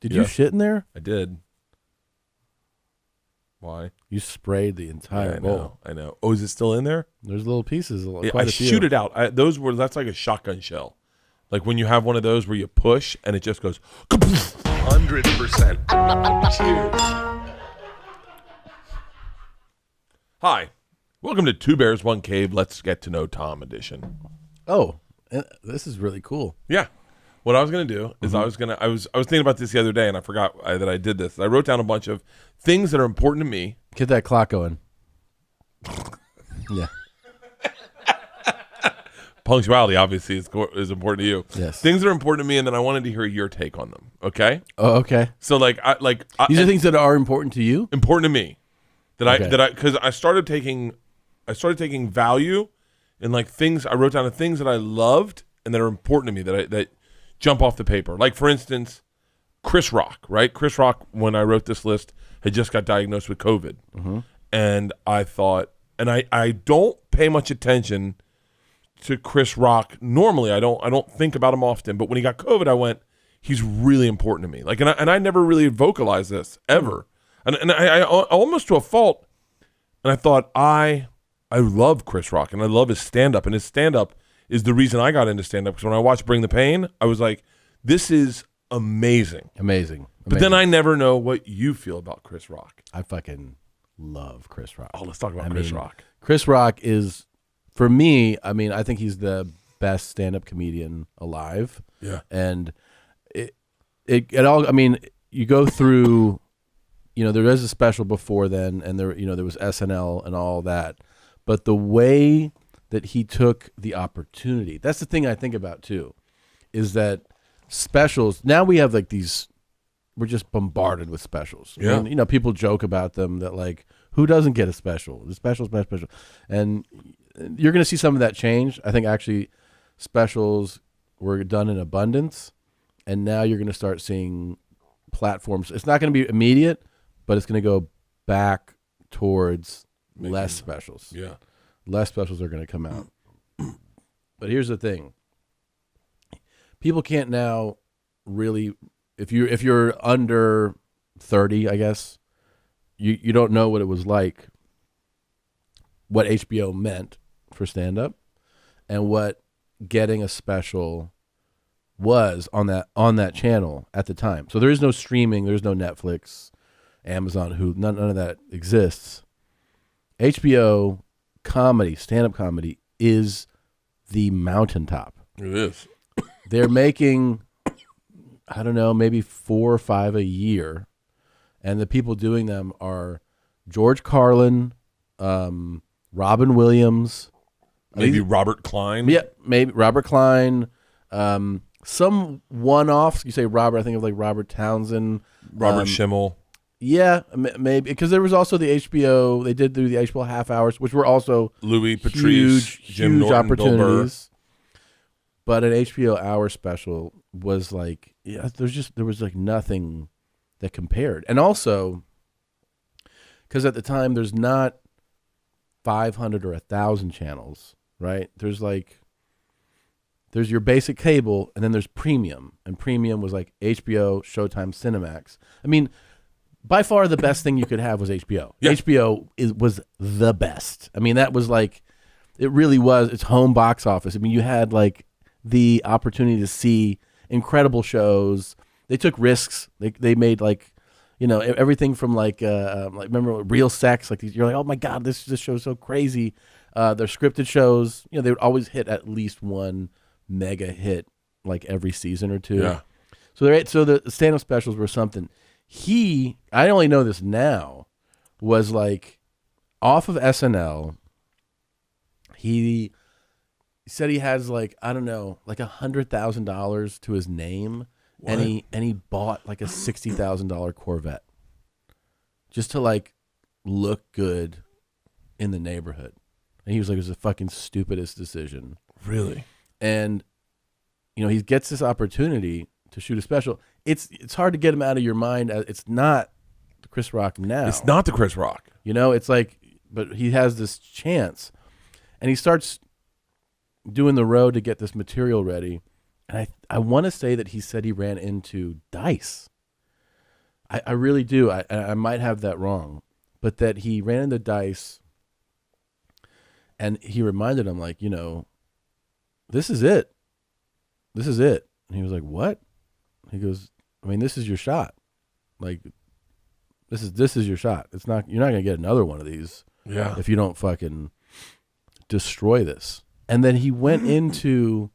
Did you shit in there? I did. Why? You sprayed the entire bowl. I know. Oh, is it still in there? There's little pieces. I shoot it out. That's like a shotgun shell. Like when you have one of those where you push and it just goes 100%. Cheers. Hi. Welcome to Two Bears, One Cave. Let's get to know Tom edition. Oh, this is really cool. Yeah. What I was going to do is I was thinking about this the other day and I forgot that I did this. I wrote down a bunch of things that are important to me. Get that clock going. Yeah. Punctuality, obviously, is important to you. Yes. Things that are important to me, and then I wanted to hear your take on them. Okay. Oh, okay. So, these are things that are important to you. Important to me, because I started taking value in like things. I wrote down the things that I loved and that are important to me that jump off the paper. Like for instance, Chris Rock. Right. Chris Rock, when I wrote this list, had just got diagnosed with COVID, and I thought, and I don't pay much attention to Chris Rock normally. I don't think about him often, but when he got COVID, I went, he's really important to me. Like, and I never really vocalized this ever, and I almost to a fault. And I thought I love Chris Rock and I love his stand up, and his stand up is the reason I got into stand up, because when I watched Bring the Pain, I was like, this is amazing. But then I never know what you feel about Chris Rock. I fucking love Chris Rock. Oh, let's talk about Chris Rock. Chris Rock is, for me, I think he's the best stand-up comedian alive. Yeah. And it all, you go through, there is a special before then, and there was SNL and all that. But the way that he took the opportunity, that's the thing I think about too, is that specials, now we have like these, we're just bombarded with specials. Yeah. And, people joke about them that like, who doesn't get a special? The special's best special. And you're going to see some of that change. I think actually specials were done in abundance, and now you're going to start seeing platforms. It's not going to be immediate, but it's going to go back towards less specials. Yeah. Less specials are going to come out. But here's the thing. People can't now really, if you're under 30, I guess, you don't know what it was like, what HBO meant for stand-up, and what getting a special was on that channel at the time. So there is no streaming, there's no Netflix, Amazon, Hulu, none of that exists. HBO comedy, stand-up comedy, is the mountaintop. It is. They're making, I don't know, maybe 4 or 5 a year, and the people doing them are George Carlin, Robin Williams, maybe Robert Klein. Yeah, maybe Robert Klein. Some one-offs. You say Robert, I think of like Robert Townsend, Robert Schimmel. Yeah, maybe, because there was also the HBO. They did do the HBO half hours, which were also Louis Patrice, Jim Norton, opportunities. But an HBO hour special was like, there was like nothing that compared, and also because at the time there's not 500 or 1,000 channels, right? There's your basic cable, and then there's premium, and premium was like HBO, Showtime, Cinemax. By far the best thing you could have was HBO. Yeah. HBO was the best. That was like, it really was its home box office. You had like the opportunity to see incredible shows. They took risks. They made like, everything from like remember Real Sex, like you're like, oh my God, this show's so crazy. Their scripted shows, they would always hit at least one mega hit like every season or two. Yeah. So the stand-up specials were something. I only know this now, was like off of SNL. He said he has like, I don't know, like $100,000 to his name. What? And he bought like a $60,000 Corvette just to like look good in the neighborhood. And he was like, it was the fucking stupidest decision. Really? And he gets this opportunity to shoot a special. It's hard to get him out of your mind. It's not the Chris Rock now. It's not the Chris Rock. It's like, but he has this chance, and he starts doing the road to get this material ready. And I want to say that he said he ran into Dice, I really do. I might have that wrong, but that he ran the dice, and he reminded him, like, this is it. This is it. And he was like, what? He goes, I mean, this is your shot. Like, this is your shot. You're not gonna get another one of these. Yeah. If you don't fucking destroy this. And then he went into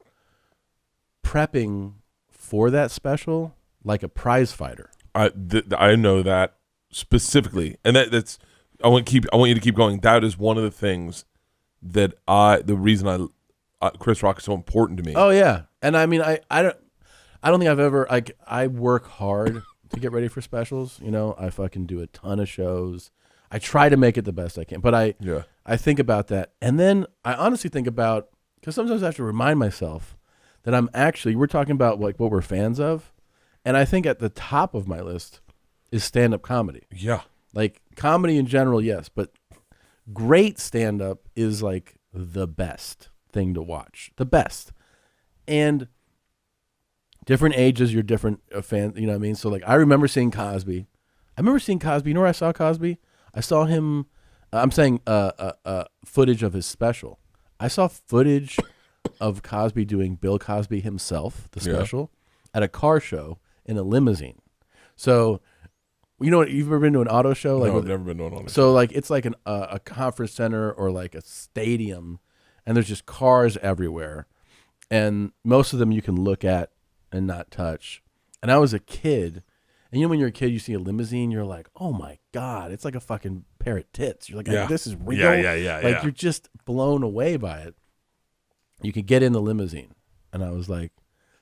prepping for that special like a prize fighter. I know that specifically, and that's I want you to keep going. That is one of the things that the reason Chris Rock is so important to me. Oh yeah, and I mean I don't think I've ever I work hard to get ready for specials. I fucking do a ton of shows. I try to make it the best I can, but I think about that, and then I honestly think about, because sometimes I have to remind myself that we're talking about like what we're fans of. And I think at the top of my list is stand-up comedy. Yeah. Like comedy in general, yes, but great stand-up is like the best thing to watch. The best. And different ages, you're different fans, you know what I mean? So like I remember seeing Cosby. You know where I saw Cosby? I saw him, I'm saying footage of his special. I saw footage of Cosby doing Bill Cosby himself, the special, at a car show in a limousine. So, you've ever been to an auto show? No, I've never been to an auto show. So, like, it's like a conference center or like a stadium, and there's just cars everywhere. And most of them you can look at and not touch. And I was a kid, and when you're a kid, you see a limousine, you're like, oh my God, it's like a fucking pair of tits. You're like, this is real. Yeah. Like, you're just blown away by it. You could get in the limousine. And I was like,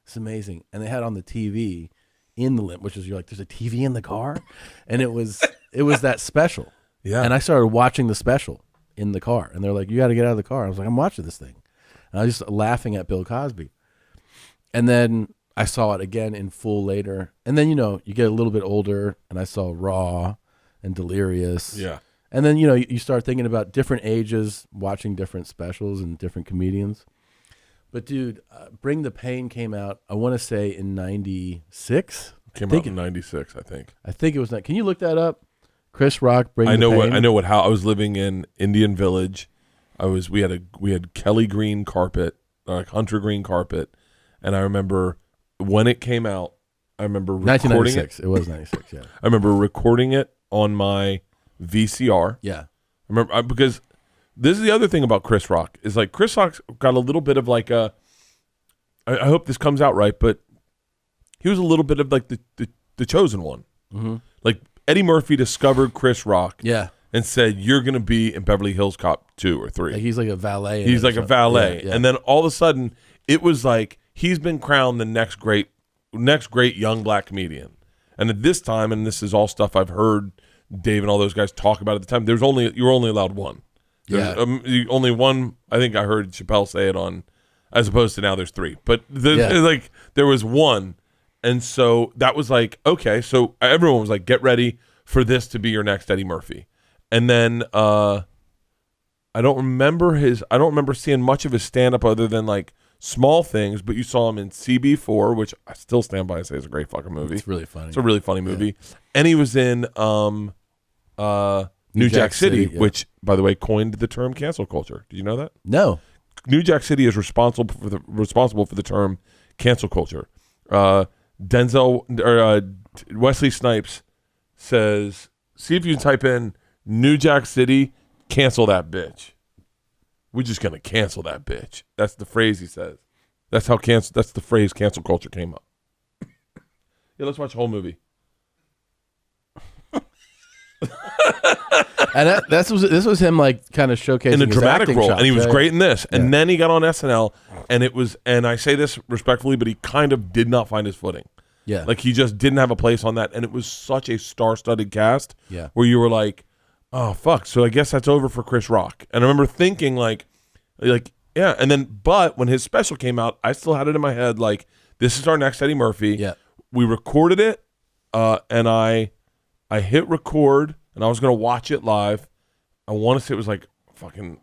it's amazing. And they had on the TV in the which is, you're like, there's a TV in the car? And it was that special. Yeah. And I started watching the special in the car. And they're like, you got to get out of the car. I was like, I'm watching this thing. And I was just laughing at Bill Cosby. And then I saw it again in full later. And then, you get a little bit older, and I saw Raw and Delirious. Yeah. And then, you start thinking about different ages, watching different specials and different comedians. But dude, Bring the Pain came out, I want to say in 96. Came out in 96, I think. I think it was not. Can you look that up? Chris Rock, Bring the Pain. How I was living in Indian Village. We had Kelly green carpet, like hunter green carpet, and I remember when it came out, I remember recording 1996. It was 96, yeah. I remember recording it on my VCR. Yeah. I remember because this is the other thing about Chris Rock, is like Chris Rock's got a little bit of like I hope this comes out right, but he was a little bit of like the chosen one. Mm-hmm. Like Eddie Murphy discovered Chris Rock, and said, you're going to be in Beverly Hills Cop 2 or 3. Like he's like a valet. He's like a valet. Yeah. And then all of a sudden, it was like he's been crowned the next great young black comedian. And at this time, and this is all stuff I've heard Dave and all those guys talk about at the time, you were only allowed one. Only one. I think I heard Chappelle say it on, as opposed to now there's 3. But like there was one, and so that was like, okay. So everyone was like, get ready for this to be your next Eddie Murphy. And then I don't remember seeing much of his stand up other than like small things. But you saw him in CB4, which I still stand by and say is a great fucking movie. It's really funny. It's a really funny movie. Yeah. And he was in New Jack City, which, by the way, coined the term cancel culture. Did you know that? No. New Jack City is responsible for the term cancel culture. Wesley Snipes says, see if you can type in New Jack City, cancel that bitch. We're just gonna cancel that bitch. That's the phrase he says. That's the phrase cancel culture came up. Yeah, let's watch the whole movie. And this was him like kind of showcasing in a his dramatic role, chops, and he was great in this. And Yeah. then he got on SNL, and I say this respectfully, but he kind of did not find his footing. Yeah. Like he just didn't have a place on that, and it was such a star-studded cast. Yeah. Where you were like, oh fuck, so I guess that's over for Chris Rock. And I remember thinking like yeah, and then but when his special came out, I still had it in my head like, this is our next Eddie Murphy. Yeah. We recorded it, and I hit record, and I was gonna watch it live. I want to say it was like fucking.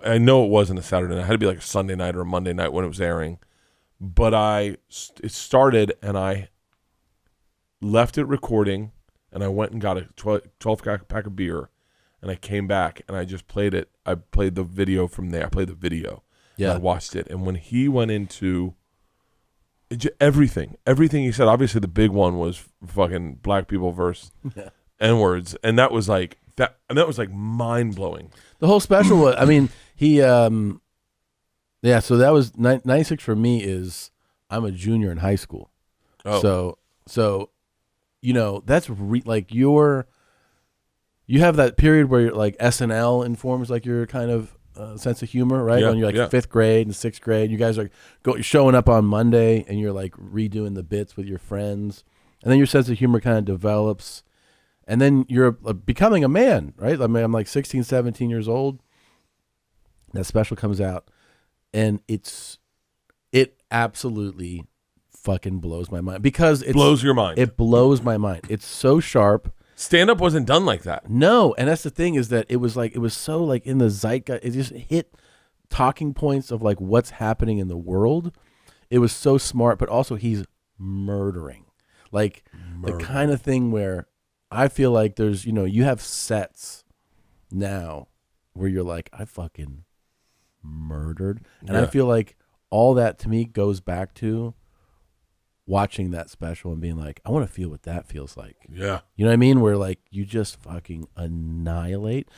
I know it wasn't a Saturday night. It had to be like a Sunday night or a Monday night when it was airing. But it started, and I left it recording, and I went and got a 12 pack of beer, and I came back and I just played it. I played the video from there. I played the video. Yeah. And I watched it, and when he went into everything he said, obviously the big one was fucking black people versus N-words, and that was like mind blowing. The whole special was, I mean, he so that was 96 for me is I'm a junior in high school. So that's like you have that period where you're like SNL informs like your kind of sense of humor, right? When you're like fifth grade and sixth grade, you guys are showing up on Monday and you're like redoing the bits with your friends, and then your sense of humor kind of develops, and then you're becoming a man, right? I mean, I'm like 16, 17 years old. That special comes out, and it absolutely fucking blows my mind because it blows your mind. It blows my mind. It's so sharp. Stand-up wasn't done like that. No, and that's the thing is that it was so like in the zeitgeist. It just hit talking points of like what's happening in the world. It was so smart, but also he's murdering. Like the kind of thing where I feel like there's, you have sets now where you're like, I fucking murdered. And I feel like all that to me goes back to watching that special and being like, I want to feel what that feels like. Yeah. You know what I mean? Where like you just fucking annihilate.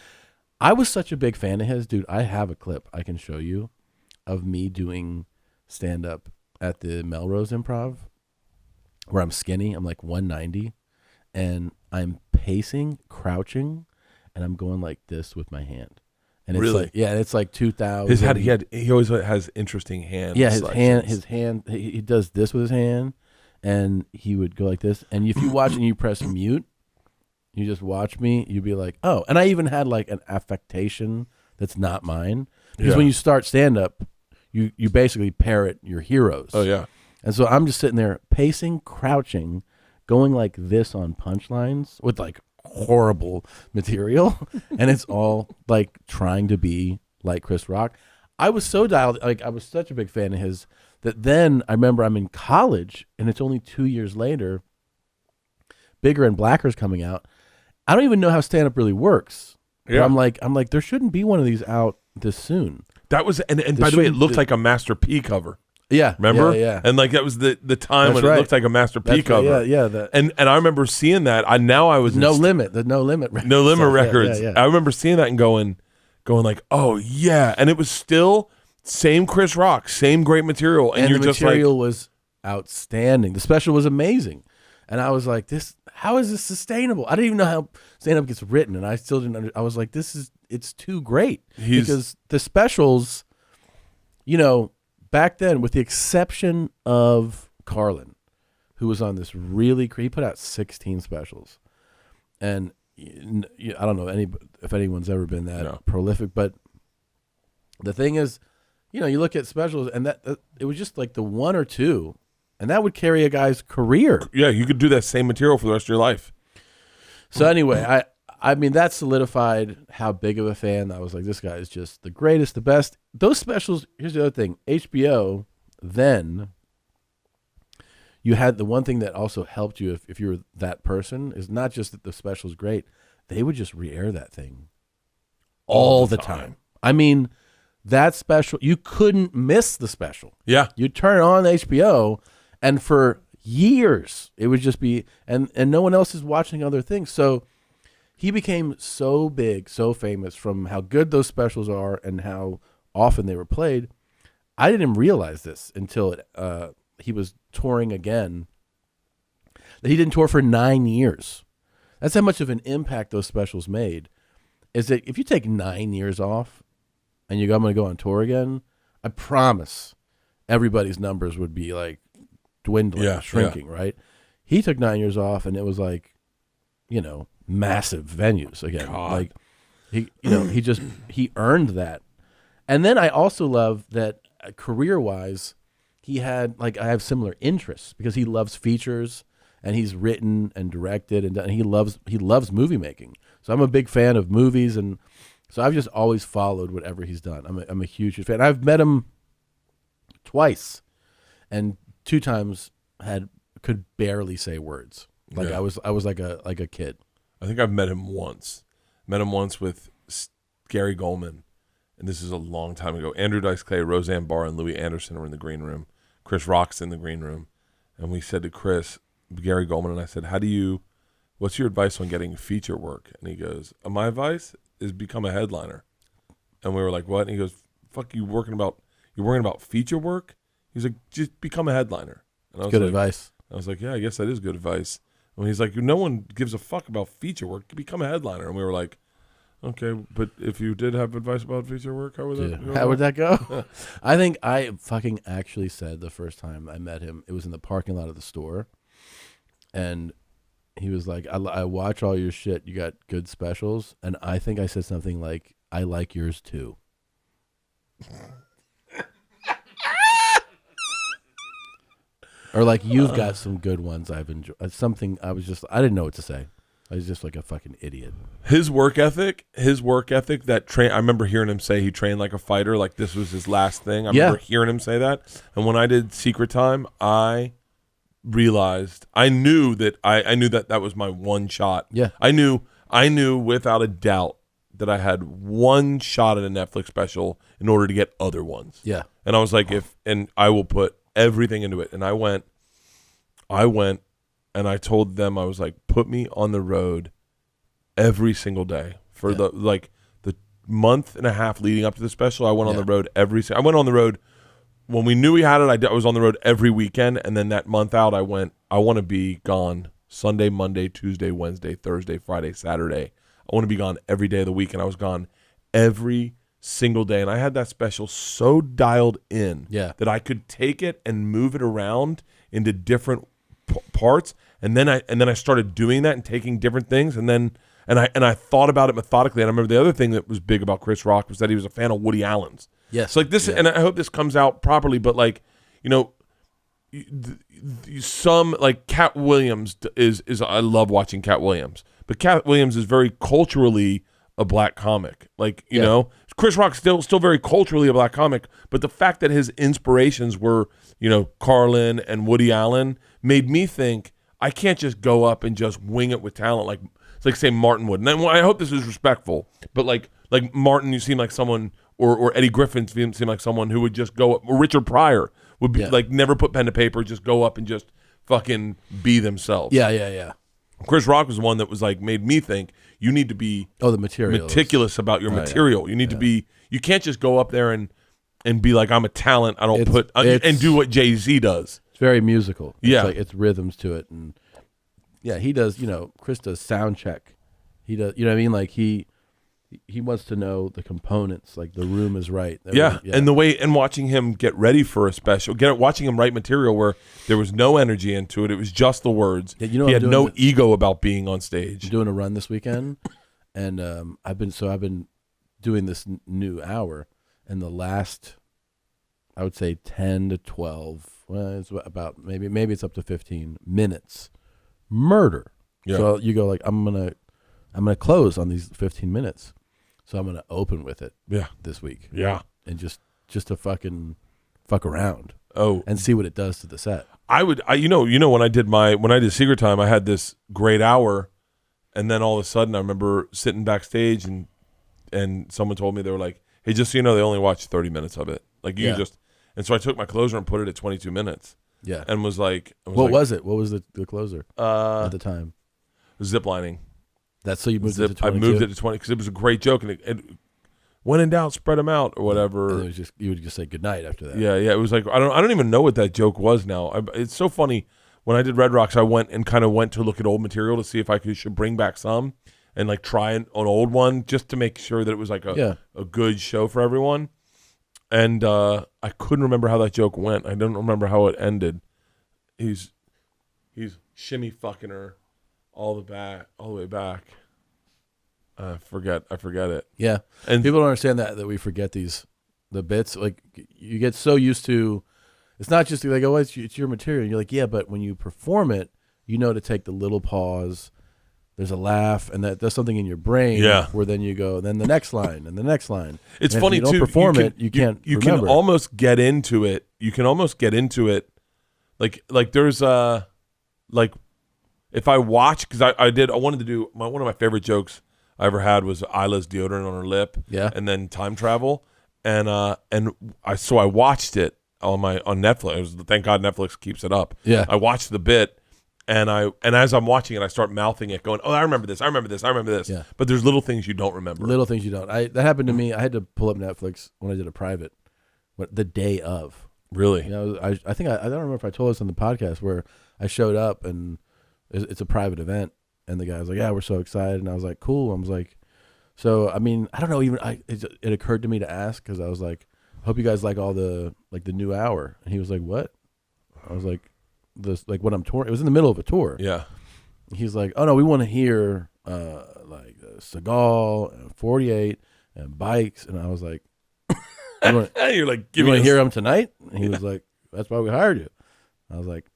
I was such a big fan of his, dude. I have a clip I can show you of me doing stand up at the Melrose Improv where I'm skinny. I'm like 190 and I'm pacing, crouching, and I'm going like this with my hand. And it's really? Like, yeah, it's like 2000. His head, he always has interesting hands. Yeah, his hand, he does this with his hand, and he would go like this. And if you watch and you press mute, you just watch me, you'd be like, oh. And I even had like an affectation that's not mine. Because when you start stand-up, you basically parrot your heroes. Oh, yeah. And so I'm just sitting there pacing, crouching, going like this on punchlines with like horrible material, and it's all like trying to be like Chris Rock. I was so dialed, like I was such a big fan of his that then I remember I'm in college and it's only 2 years later, Bigger and Blacker's coming out. I don't even know how stand-up really works. Yeah. I'm like there shouldn't be one of these out this soon. That was and by the way, it looked like a Master P cover. Yeah, remember? Yeah. And like that was the time when it looked like a Master P cover. Right, yeah. And I remember seeing that. I was No Limit records. No Limit records. Yeah. I remember seeing that and going like, oh yeah. And it was still same Chris Rock, same great material. And you're the just material was outstanding. The special was amazing. And I was like, how is this sustainable? I didn't even know how stand-up gets written, and I still didn't I was like, it's too great. Because the specials, back then, with the exception of Carlin, who was on this he put out 16 specials. And I don't know if anyone's ever been that prolific, but the thing is, you look at specials and that it was just like the one or two, and that would carry a guy's career. Yeah, you could do that same material for the rest of your life. So anyway, I mean, that solidified how big of a fan I was. Like, this guy is just the greatest, the best. Those specials, here's the other thing. HBO, then, you had the one thing that also helped you if you were that person is not just that the special is great. They would just re-air that thing all the time. I mean, that special, you couldn't miss the special. Yeah. You'd turn on HBO, and for years, it would just be, and no one else is watching other things. So he became so big, so famous from how good those specials are and how often they were played. I didn't realize this until he was touring again, that he didn't tour for 9 years. That's how much of an impact those specials made. Is that if you take 9 years off and I'm going to go on tour again, I promise everybody's numbers would be like dwindling, shrinking, right? He took 9 years off, and it was like, massive venues again. God. Like he earned that. And then I also love that career-wise, he had I have similar interests because he loves features and he's written and directed and he loves movie making. So I'm a big fan of movies, and so I've just always followed whatever he's done. I'm a huge fan. I've met him twice, and 2 times could barely say words. Like I was like a kid. I think I've met him once. Met him once with Gary Goldman, and this is a long time ago. Andrew Dice Clay, Roseanne Barr, and Louis Anderson were in the green room. Chris Rock's in the green room, and we said to Chris, Gary Goldman, and I said, what's your advice on getting feature work? And he goes, my advice is become a headliner. And we were like, what? And he goes, fuck, you're worrying about feature work? He's like, just become a headliner. And I was good like, advice. I was like, yeah, I guess that is good advice. And he's like, no one gives a fuck about feature work. Become a headliner. And we were like, okay, but if you did have advice about feature work, how would that go? I think I fucking actually said the first time I met him, it was in the parking lot of the store. And he was like, I watch all your shit. You got good specials. And I think I said something like, I like yours too. Or like, you've got some good ones I've enjoyed. Something I didn't know what to say. I was just like a fucking idiot. His work ethic I remember hearing him say he trained like a fighter, like this was his last thing. I remember hearing him say that. And when I did Secret Time, I realized, I knew that that was my one shot. Yeah. I knew without a doubt that I had one shot at a Netflix special in order to get other ones. Yeah. And I was like, and I will put everything into it. And I went and I told them, I was like, put me on the road every single day for the month and a half leading up to the special. I went on the road I went on the road when we knew we had it. I was on the road every weekend. And then that month out, I want to be gone Sunday, Monday, Tuesday, Wednesday, Thursday, Friday, Saturday. I want to be gone every day of the week. And I was gone every single day. And I had that special so dialed in that I could take it and move it around into different parts. And then I started doing that and taking different things. And I thought about it methodically. And I remember the other thing that was big about Chris Rock was that he was a fan of Woody Allen's. Yes. So like this, and I hope this comes out properly, but like, you know, some like Cat Williams is I love watching Cat Williams, but Cat Williams is very culturally a black comic. Like, you know, Chris Rock's still very culturally a black comic, but the fact that his inspirations were, you know, Carlin and Woody Allen made me think I can't just go up and just wing it with talent like it's like say Martin would. And I hope this is respectful, but like Martin, you seem like someone, or Eddie Griffin seemed like someone who would just go up, or Richard Pryor would be like never put pen to paper, just go up and just fucking be themselves. Yeah. Chris Rock was the one that was like made me think you need to be the material meticulous about your material. You need to be. You can't just go up there and be like, I'm a talent. I don't and do what Jay-Z does. It's very musical. Yeah, it's rhythms to it, and he does. You know, Chris does sound check. He does. You know what I mean? Like he wants to know the components. Like the room is right. And the way and watching him get ready for a special, watching him write material where there was no energy into it. It was just the words. Yeah, you know, he had no ego about being on stage. I'm doing a run this weekend, and I've been doing this new hour, and the last, I would say 10 to 12. Well, it's about maybe it's up to 15 minutes. Murder. Yeah. So you go like, I'm gonna close on these 15 minutes. So I'm gonna open with it. This week. Yeah. And just to fucking fuck around. Oh. And see what it does to the set. You know when I did Secret Time, I had this great hour, and then all of a sudden I remember sitting backstage and someone told me, they were like, hey, just so you know, they only watched 30 minutes of it. Like and so I took my closer and put it at 22 minutes. Yeah. And was like, what was it? What was the closer at the time? Ziplining. That's so you moved it to 22? I moved it to 20 because it was a great joke, and it when in doubt, spread them out or whatever. And it was just, you would just say goodnight after that. Yeah. It was like I don't even know what that joke was now. It's so funny. When I did Red Rocks, I went to look at old material to see if I should bring back some and like try an old one just to make sure that it was like a good show for everyone. And I couldn't remember how that joke went. I don't remember how it ended. He's shimmy fucking her all the way back. I forget it. Yeah, and people don't understand that we forget the bits. Like you get so used to, it's not just like, oh, it's your material. And you're like, yeah, but when you perform it, you know to take the little pause. There's a laugh, and that does something in your brain. Yeah. Where then you go, then the next line, and the next line. It's funny too. You can't. You can almost get into it. You can almost get into it. Like there's like if I watch, because I wanted to do one of my favorite jokes I ever had was Isla's deodorant on her lip, and then time travel, and I watched it on Netflix. Thank God Netflix keeps it up. Yeah, I watched the bit, and as I'm watching it, I start mouthing it, going, "Oh, I remember this. I remember this. I remember this." Yeah. But there's little things you don't remember. Little things you don't. That happened to me. I had to pull up Netflix when I did a private, the day of. Really? You know, I think I don't remember if I told this on the podcast where I showed up and it's a private event. And the guy was like, "Yeah, we're so excited." And I was like, "Cool." I was like, "So, I mean, I don't know. Even it occurred to me to ask because I was like, I hope you guys like all the new hour." And he was like, "What?" I was like, when I'm touring." It was in the middle of a tour. Yeah. He's like, "Oh no, we want to hear Cigar, and 48, and bikes." And I was like, "You're like, you want to hear them tonight?" And he was like, "That's why we hired you." I was like,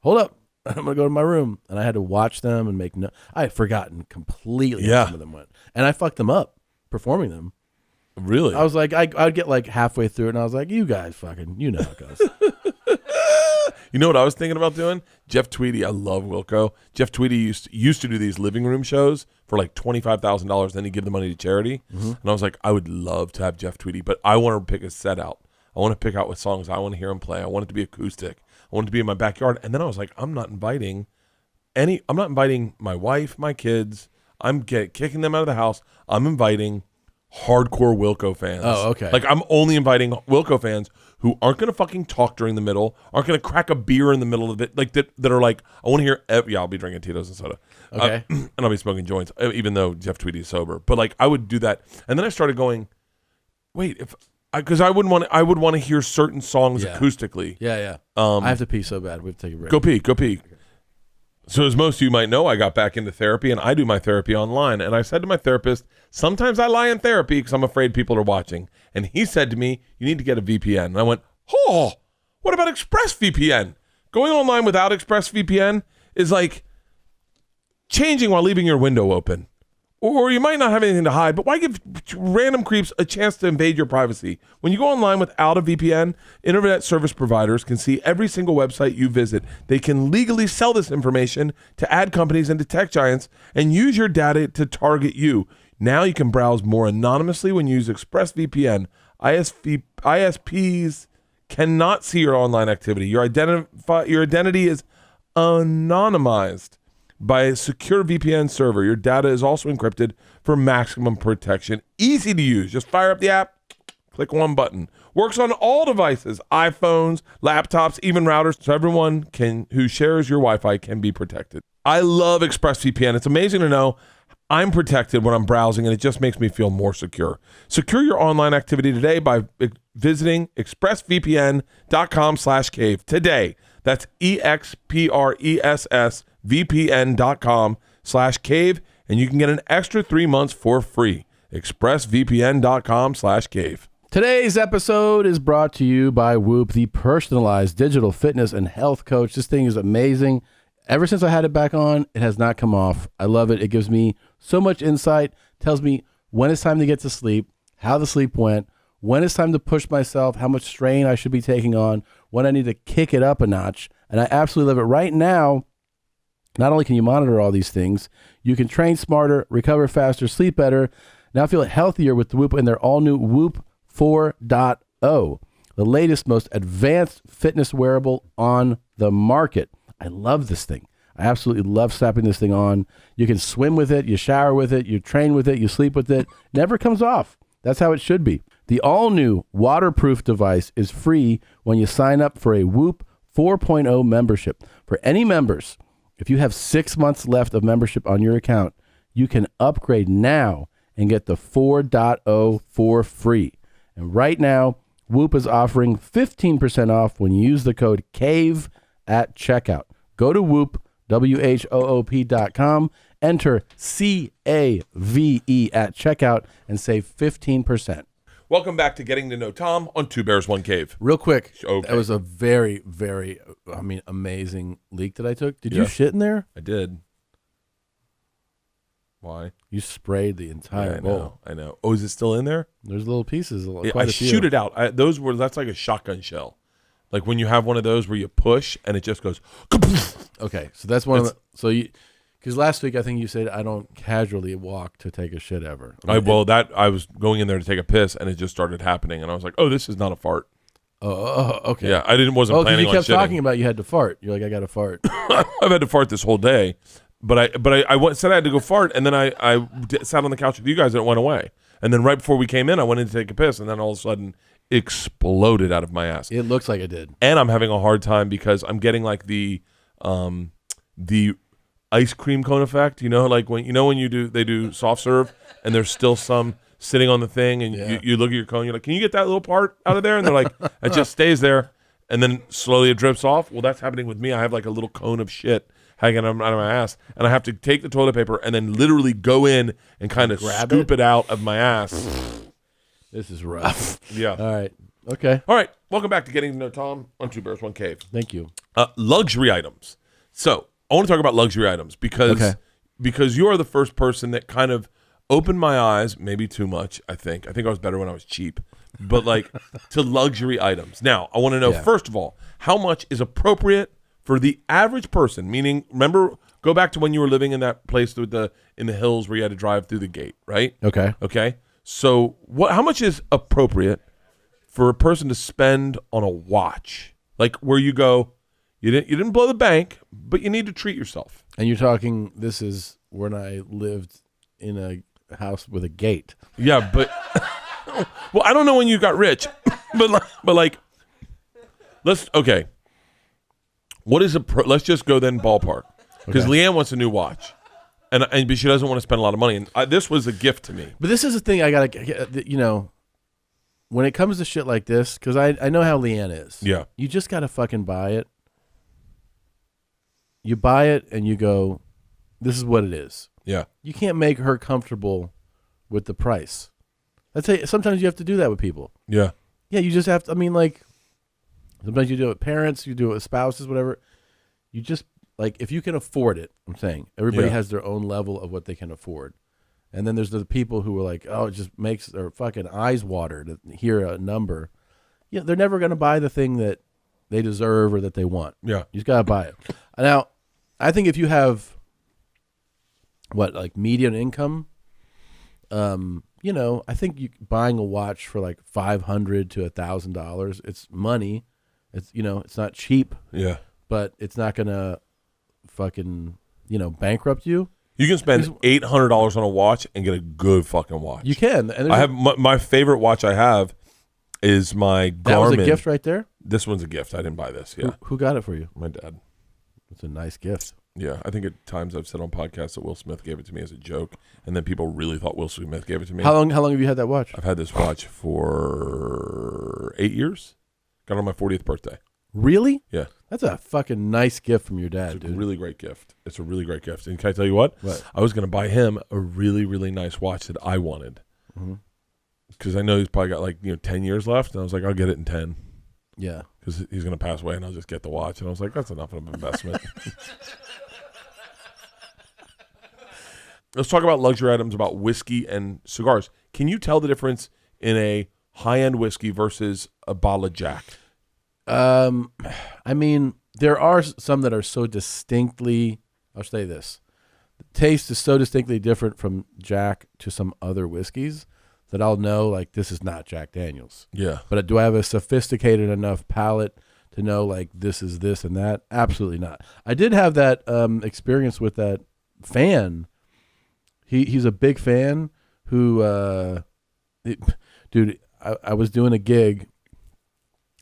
"Hold up. I'm going to go to my room." And I had to watch them and make I had forgotten completely how some of them went. And I fucked them up performing them. Really? I was like, I'd get like halfway through it and I was like, "You guys fucking, you know how it goes." You know what I was thinking about doing? Jeff Tweedy, I love Wilco. Jeff Tweedy used to do these living room shows for like $25,000. Then he'd give the money to charity. Mm-hmm. And I was like, I would love to have Jeff Tweedy, but I want to pick a set out. I want to pick out what songs I want to hear him play. I want it to be acoustic. I want it to be in my backyard. And then I was like, I'm not inviting my wife, my kids. I'm kicking them out of the house. I'm inviting hardcore Wilco fans. Oh, okay. Like I'm only inviting Wilco fans who aren't going to fucking talk during the middle, aren't going to crack a beer in the middle of it, like that are like, I want to hear, I'll be drinking Tito's and soda. Okay. And I'll be smoking joints, even though Jeff Tweedy is sober. But like, I would do that. And then I started going, wait, because I would want to hear certain songs acoustically. Yeah. I have to pee so bad. We have to take a break. Go pee. So as most of you might know, I got back into therapy, and I do my therapy online. And I said to my therapist, sometimes I lie in therapy because I'm afraid people are watching. And he said to me, you need to get a VPN. And I went, oh, what about ExpressVPN? Going online without ExpressVPN is like changing while leaving your window open. Or you might not have anything to hide, but why give random creeps a chance to invade your privacy? When you go online without a VPN, internet service providers can see every single website you visit. They can legally sell this information to ad companies and to tech giants and use your data to target you. Now you can browse more anonymously when you use ExpressVPN. ISPs cannot see your online activity. Your identity is anonymized by a secure VPN server. Your data is also encrypted for maximum protection. Easy to use. Just fire up the app, click one button. Works on all devices, iPhones, laptops, even routers, so everyone who shares your Wi-Fi can be protected. I love ExpressVPN. It's amazing to know I'm protected when I'm browsing, and it just makes me feel more secure. Secure your online activity today by visiting expressvpn.com/cave today. That's expressvpn.com/cave, and you can get an extra 3 months for free. expressvpn.com/cave. Today's episode is brought to you by Whoop, the personalized digital fitness and health coach. This thing is amazing. Ever since I had it back on, it has not come off. I love it. It gives me so much insight, tells me when it's time to get to sleep, how the sleep went, when it's time to push myself, how much strain I should be taking on, when I need to kick it up a notch. And I absolutely love it. Right now, not only can you monitor all these things, you can train smarter, recover faster, sleep better. Now feel healthier with the Whoop and their all-new Whoop 4.0, the latest, most advanced fitness wearable on the market. I love this thing. I absolutely love slapping this thing on. You can swim with it, you shower with it, you train with it, you sleep with it. Never comes off. That's how it should be. The all-new waterproof device is free when you sign up for a Whoop 4.0 membership. For any members, if you have 6 months left of membership on your account, you can upgrade now and get the 4.0 for free. And right now, Whoop is offering 15% off when you use the code CAVE at checkout. Go to Whoop, WHOOP.com, enter CAVE at checkout, and save 15%. Welcome back to Getting to Know Tom on Two Bears, One Cave. Real quick, Okay. That was a very, very, amazing leak that I took. Did you shit in there? I did. Why? You sprayed the entire bowl. I know. Oh, is it still in there? There's little pieces. I shoot it out. That's like a shotgun shell. Like when you have one of those where you push and it just goes. Okay, so that's one of the. So you, because last week I think you said I don't casually walk to take a shit ever. I was going in there to take a piss and it just started happening and I was like, oh, this is not a fart. Okay. Yeah, I wasn't planning on shitting. You kept talking about you had to fart. You're like, I got to fart. I've had to fart this whole day, but I said I had to go fart, and then I sat on the couch with you guys and it went away. And then right before we came in, I went in to take a piss, and then all of a sudden exploded out of my ass. It looks like it did. And I'm having a hard time because I'm getting like the ice cream cone effect. You know, like when they do soft serve, and there's still some sitting on the thing, and you look at your cone, you're like, can you get that little part out of there? And they're like, it just stays there, and then slowly it drips off. Well, that's happening with me. I have like a little cone of shit hanging out of my ass, and I have to take the toilet paper and then literally go in and kind of scoop it out of my ass. This is rough. Yeah. All right. Okay. All right. Welcome back to Getting to Know Tom on Two Bears, One Cave. Thank you. Luxury items. So I want to talk about luxury items because you are the first person that kind of opened my eyes, maybe too much, I think. I was better when I was cheap. But like to luxury items. Now, I want to know, first of all, how much is appropriate for the average person? Meaning, remember, go back to when you were living in that place in the hills where you had to drive through the gate, right? Okay. So how much is appropriate for a person to spend on a watch? Like where you go, you didn't blow the bank, but you need to treat yourself. And you're talking, this is when I lived in a house with a gate. Yeah, but well, I don't know when you got rich, but like, let's What is let's just go then ballpark, because Leanne wants a new watch, but she doesn't want to spend a lot of money, and this was a gift to me. But this is the thing I gotta, when it comes to shit like this, because I know how Leanne is. Yeah, you just gotta fucking buy it. You buy it and you go, this is what it is. Yeah. You can't make her comfortable with the price. I'd say sometimes you have to do that with people. Yeah. Yeah, you just have to, sometimes you do it with parents, you do it with spouses, whatever. You just, if you can afford it, I'm saying, everybody has their own level of what they can afford. And then there's the people who are like, oh, it just makes their fucking eyes water to hear a number. Yeah, they're never going to buy the thing that they deserve or that they want. Yeah. You just got to buy it. Now, I think if you have median income, I think buying a watch for like $500 to $1,000, it's money. It's, it's not cheap. Yeah. But it's not going to fucking, bankrupt you. You can spend $800 on a watch and get a good fucking watch. You can. And I have my favorite watch I have is my Garmin. That was a gift right there? This one's a gift. I didn't buy this. Yeah. Who got it for you? My dad. It's a nice gift. Yeah, I think at times I've said on podcasts that Will Smith gave it to me as a joke, and then people really thought Will Smith gave it to me. How long have you had that watch? I've had this watch for 8 years. Got it on my 40th birthday. Really? Yeah. That's a fucking nice gift from your dad, dude. It's a really great gift. It's a really great gift. And can I tell you what? What? I was going to buy him a really, really nice watch that I wanted. Because I know he's probably got 10 years left, and I was like, I'll get it in 10. Yeah. Because he's going to pass away, and I'll just get the watch. And I was like, that's enough of an investment. Let's talk about luxury items, about whiskey and cigars. Can you tell the difference in a high-end whiskey versus a bottle of Jack? There are some that are so distinctly, I'll say this, the taste is so distinctly different from Jack to some other whiskeys that I'll know, this is not Jack Daniels. Yeah. But do I have a sophisticated enough palate to know, this is this and that? Absolutely not. I did have that experience with that fan. He's a big fan who, I was doing a gig.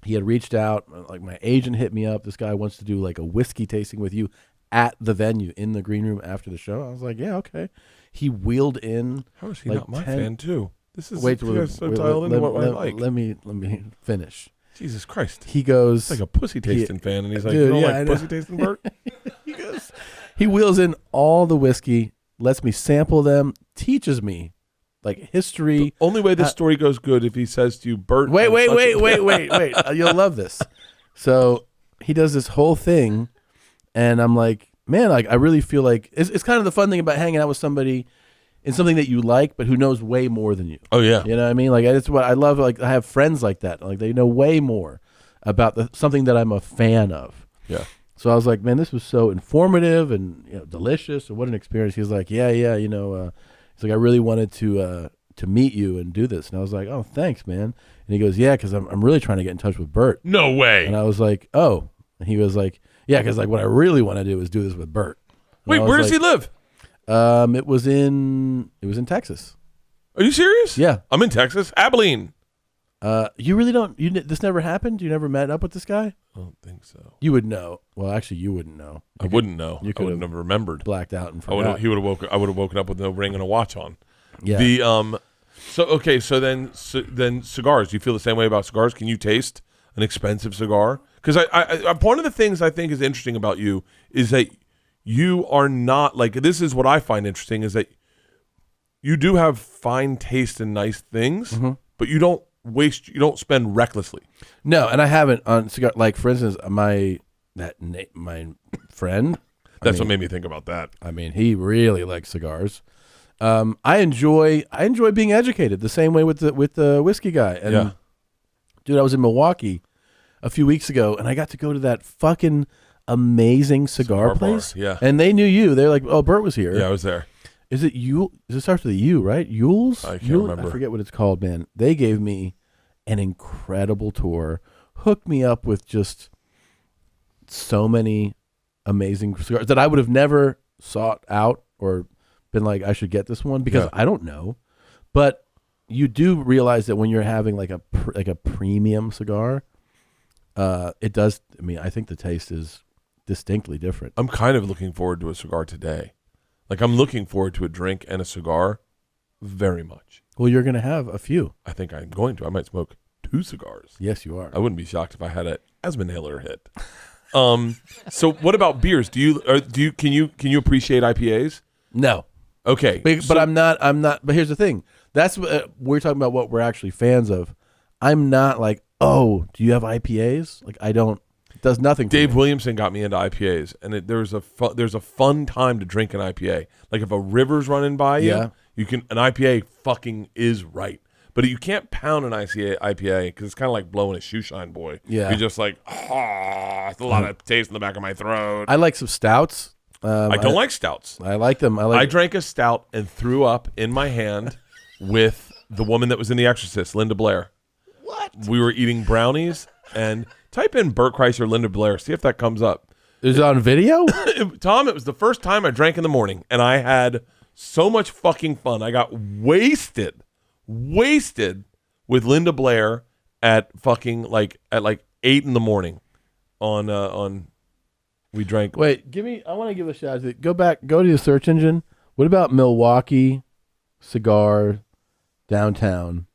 He had reached out, my agent hit me up. This guy wants to do a whiskey tasting with you at the venue in the green room after the show. I was like, yeah, okay. He wheeled in. How is he not my fan too? This is so dialed into what I like. Let me finish. Jesus Christ. He goes, it's like a pussy tasting fan, and he's like, you don't like pussy tasting, Bert? He wheels in all the whiskey, lets me sample them, teaches me history. The only way this story goes good if he says to you, Bert. Wait. You'll love this. So he does this whole thing, and I'm like, man, I really feel like it's kind of the fun thing about hanging out with somebody in something that you like, but who knows way more than you. Oh yeah. You know what I mean? It's what I love. I have friends like that. They know way more. about something that I'm a fan of. Yeah. So I was like, man, this was so informative and delicious, and what an experience. He was like, yeah, he's like, I really wanted to meet you and do this, and I was like, oh, thanks, man. And he goes, yeah, because I'm really trying to get in touch with Bert. No way. And I was like, oh, and he was like, yeah, because like what I really want to do is do this with Bert. And wait, where does he live? It was in Texas. Are you serious? Yeah, I'm in Texas, Abilene. You really don't. This never happened. You never met up with this guy. I don't think so. You would know. Well, actually, you wouldn't know. I wouldn't know. You I wouldn't have remembered. Blacked out and I forgot. would have woken up with no ring and a watch on. Yeah. So then cigars. Do you feel the same way about cigars? Can you taste an expensive cigar? Because I one of the things I think is interesting about you is that you are not like, this is what I find interesting, is that you do have fine taste and nice things, but you don't spend recklessly. No, and I haven't on cigar. Like, for instance, my friend. What made me think about that. I mean, he really likes cigars. I enjoy being educated the same way with the whiskey guy. And dude, I was in Milwaukee a few weeks ago, and I got to go to that fucking amazing cigar place. Bar, yeah. And they knew you. They're like, oh, Bert was here. Yeah, I was there. Is it you? It starts with a U, right? Yules? I can't remember. I forget what it's called, man. They gave me an incredible tour, hooked me up with just so many amazing cigars that I would have never sought out or been like, I should get this one, because I don't know. But you do realize that when you're having like a premium cigar, it does. I mean, I think the taste is distinctly different. I'm kind of looking forward to a cigar today. Like, I'm looking forward to a drink and a cigar very much. Well, you're going to have a few. I think I'm going to. I might smoke 2 cigars. Yes, you are. I wouldn't be shocked if I had an asthma inhaler hit. So what about beers? Can you appreciate IPAs? No. Okay. But I'm not, but here's the thing. That's what we're talking about, what we're actually fans of. I'm not like, oh, do you have IPAs? Like, I don't. It does nothing for Dave me. Williamson got me into IPAs, and there's a fun time to drink an IPA. Like, if a river's running by you, an IPA fucking is right. But you can't pound an IPA because it's kind of like blowing a shoe shine boy. Yeah. You're just like, it's a lot of taste in the back of my throat. I like some stouts. I don't like stouts. I like them. I drank a stout and threw up in my hand with the woman that was in The Exorcist, Linda Blair. What? We were eating brownies, and type in Bert Kreischer, Linda Blair, see if that comes up. Is it on video? Tom, it was the first time I drank in the morning, and I had so much fucking fun. I got wasted with Linda Blair at fucking like 8 in the morning on we drank. Wait, I want to give a shout out. Go to the search engine. What about Milwaukee cigar downtown?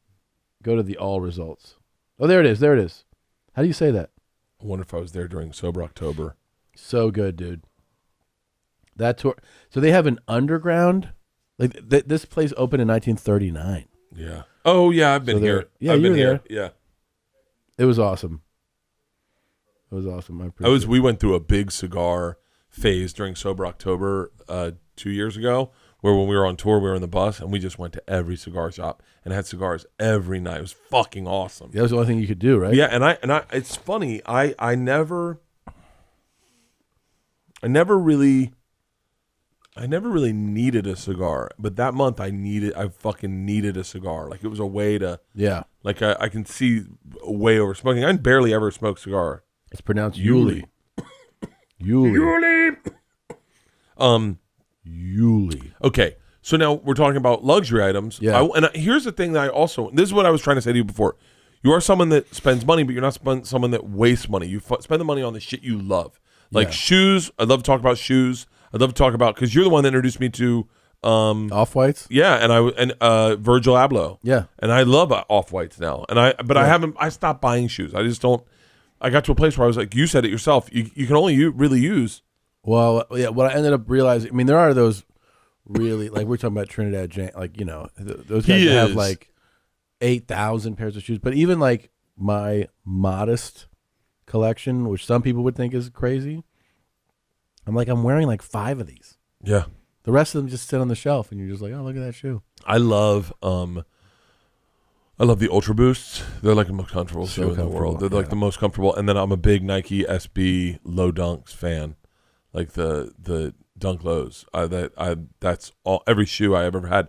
Go to the all results. Oh, there it is. How do you say that? I wonder if I was there during Sober October. So good, dude. That tour. So they have an underground. Like this place opened in 1939. Yeah. Oh yeah, I've been here. Yeah, I've you been were here. there. Yeah. It was awesome. We went through a big cigar phase during Sober October 2 years ago, where when we were on tour, we were in the bus and we just went to every cigar shop and had cigars every night. It was fucking awesome. That was the only thing you could do, right? Yeah, and I it's funny. I never really needed a cigar, but that month I fucking needed a cigar. Like, it was a way to, like, I can see way over smoking. I barely ever smoke cigar. It's pronounced Yuli. Yuli. Yuli. Okay, so now we're talking about luxury items. Yeah. Here's the thing that this is what I was trying to say to you before. You are someone that spends money, but you're not someone that wastes money. You spend the money on the shit you love. Like shoes. I'd love to talk about shoes. I'd love to talk about, because you're the one that introduced me to Off-Whites. Yeah, and Virgil Abloh. Yeah, and I love Off-Whites now. And I stopped buying shoes. I just don't. I got to a place where I was like, you said it yourself. You can only really use. Well, yeah. What I ended up realizing, I mean, there are those really, like, we're talking about Trinidad James, like, you know, those guys have like 8,000 pairs of shoes. But even like my modest collection, which some people would think is crazy, I'm wearing like 5 of these. Yeah. The rest of them just sit on the shelf, and you're just like, oh, look at that shoe. I love I love the Ultra Boosts. They're like the most comfortable So shoe in the world. They're like the most comfortable. And then I'm a big Nike SB Low Dunks fan, like the Dunk Lows. That's all. Every shoe I ever had.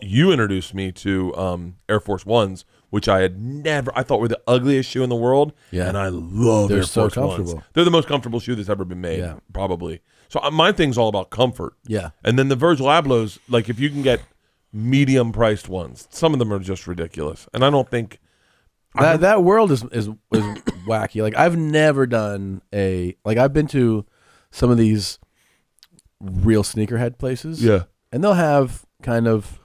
You introduced me to Air Force Ones, which I had never. I thought were the ugliest shoe in the world. Yeah, and I love Air Force Ones. They're the most comfortable shoe that's ever been made. Yeah. Probably. So my thing's all about comfort. Yeah. And then the Virgil Ablohs, like if you can get medium priced ones, some of them are just ridiculous, and I don't think that world is wacky. Like I've never done I've been to some of these real sneakerhead places, and they'll have kind of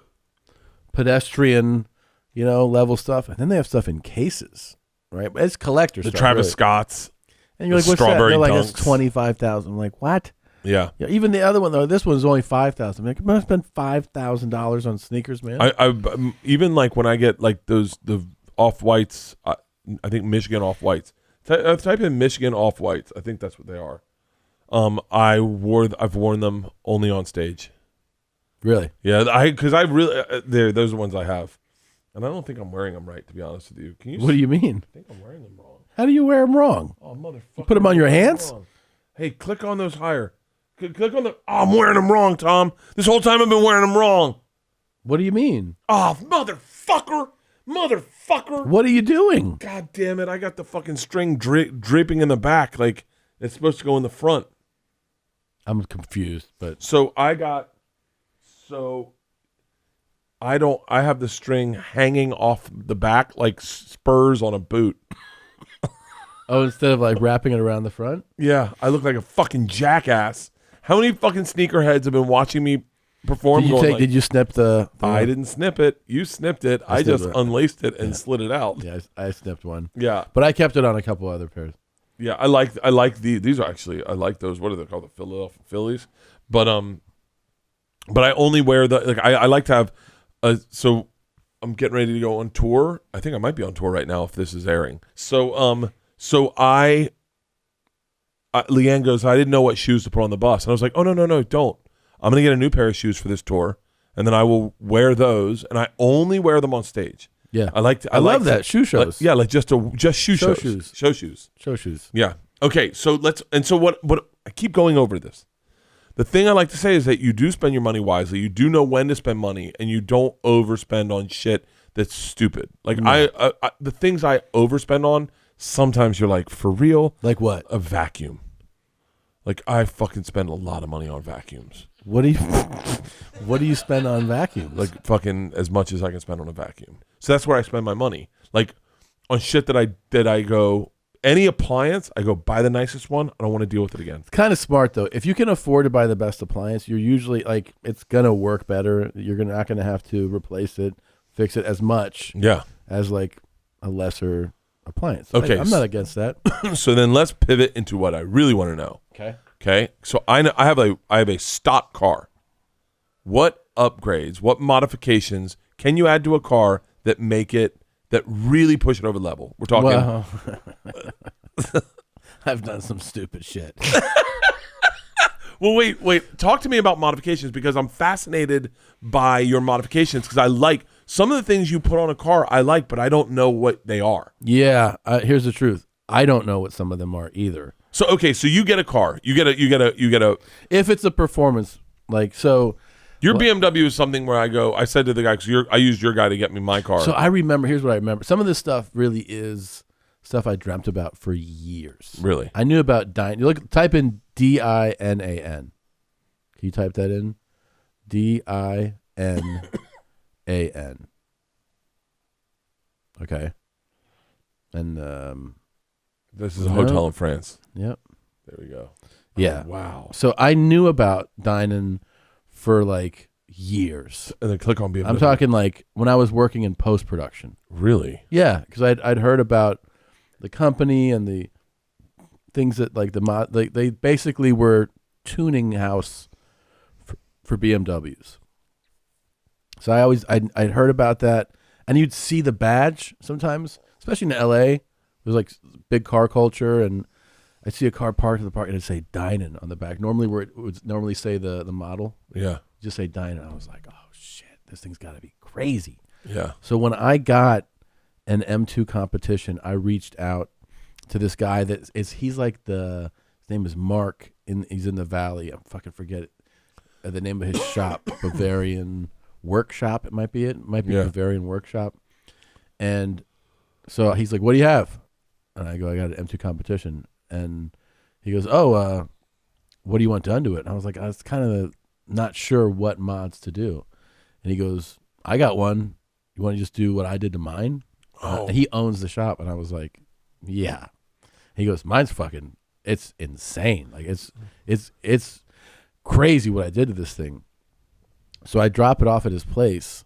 pedestrian, level stuff, and then they have stuff in cases, right? It's collector stuff. The Travis Scotts, and you're like, what's that? They're like, it's 25,000. I'm like, what? Yeah. Even the other one though, this one's only 5,000. Like, I'm gonna spend $5,000 on sneakers, man. I even like when I get like the off-whites. I think Michigan off-whites. Type in Michigan off-whites. I think that's what they are. I've worn them only on stage. Really? Yeah. Because I really those are the ones I have, and I don't think I'm wearing them right. To be honest with you, What do you mean? I think I'm wearing them wrong. How do you wear them wrong? Oh motherfucker! You put them on your hands? Wrong. Hey, click on those higher. Click on the. Oh, I'm wearing them wrong, Tom. This whole time I've been wearing them wrong. What do you mean? Oh, motherfucker! What are you doing? God damn it! I got the fucking string draping in the back, like it's supposed to go in the front. I'm confused, but I have the string hanging off the back like spurs on a boot. Oh, instead of like wrapping it around the front? Yeah, I look like a fucking jackass. How many fucking sneakerheads have been watching me perform? Did you snip the I didn't snip it. You snipped it. I just unlaced it and slid it out. Yeah, I snipped one. Yeah. But I kept it on a couple other pairs. Yeah, I like these are actually, I like those. What are they called? The Philadelphia Phillies. But I only wear I like to have so I'm getting ready to go on tour. I think I might be on tour right now if this is airing. So Leanne goes, I didn't know what shoes to put on the bus. And I was like, oh, no, don't. I'm going to get a new pair of shoes for this tour, and then I will wear those, and I only wear them on stage. Yeah. I love that. Shoe shows. Just shoe shows. Show shoes. Yeah. Okay, so what I keep going over this. The thing I like to say is that you do spend your money wisely. You do know when to spend money, and you don't overspend on shit that's stupid. Like the things I overspend on, sometimes you're like, for real? Like what? A vacuum. Like I fucking spend a lot of money on vacuums. What do you spend on vacuums? Like fucking as much as I can spend on a vacuum. So that's where I spend my money. Like on shit that I go, any appliance, I go buy the nicest one. I don't want to deal with it again. It's kind of smart though. If you can afford to buy the best appliance, you're usually like, it's gonna work better. You're not gonna have to replace it, fix it as much. Yeah. As like a lesser appliance. Okay, I'm not against that. So then let's pivot into what I really want to know. Okay. So I have a stock car. What upgrades, what modifications can you add to a car that really push it over the level? We're talking. Well, I've done some stupid shit. Well, wait. Talk to me about modifications because I'm fascinated by your modifications because I like some of the things you put on a car. I like, but I don't know what they are. Yeah. Here's the truth. I don't know what some of them are either. So okay, so you get a car. You get a. If it's a performance, like so. Your BMW is something where I said to the guy because I used your guy to get me my car. So I remember. Here's what I remember. Some of this stuff really is stuff I dreamt about for years. Really, I knew about Dynan. You type in DINAN. Can you type that in? DINAN. Okay. And this is a hotel in France. Yep. There we go. Yeah. Oh, wow. So I knew about Dynan for like years. And then click on BMW. I'm talking like when I was working in post-production. Really? Yeah, because I'd heard about the company and the things that like they basically were tuning house for BMWs. So I'd heard about that, and you'd see the badge sometimes, especially in LA. There's like big car culture, and I'd see a car parked in the park, and it'd say Dynan on the back. Normally, where it would normally say the model, yeah, just say Dynan. I was like, oh shit, this thing's got to be crazy. Yeah. So when I got an M2 competition, I reached out to this guy he's like his name is Mark, he's in the Valley. I fucking forget the name of his shop, Bavarian Workshop. It might be Bavarian Workshop. And so he's like, what do you have? And I go, I got an M2 competition. And he goes, oh, what do you want done to it? And I was like, I was kind of not sure what mods to do. And he goes, I got one. You want to just do what I did to mine? And he owns the shop. And I was like, yeah. He goes, mine's fucking, it's insane. Like it's crazy what I did to this thing. So I drop it off at his place.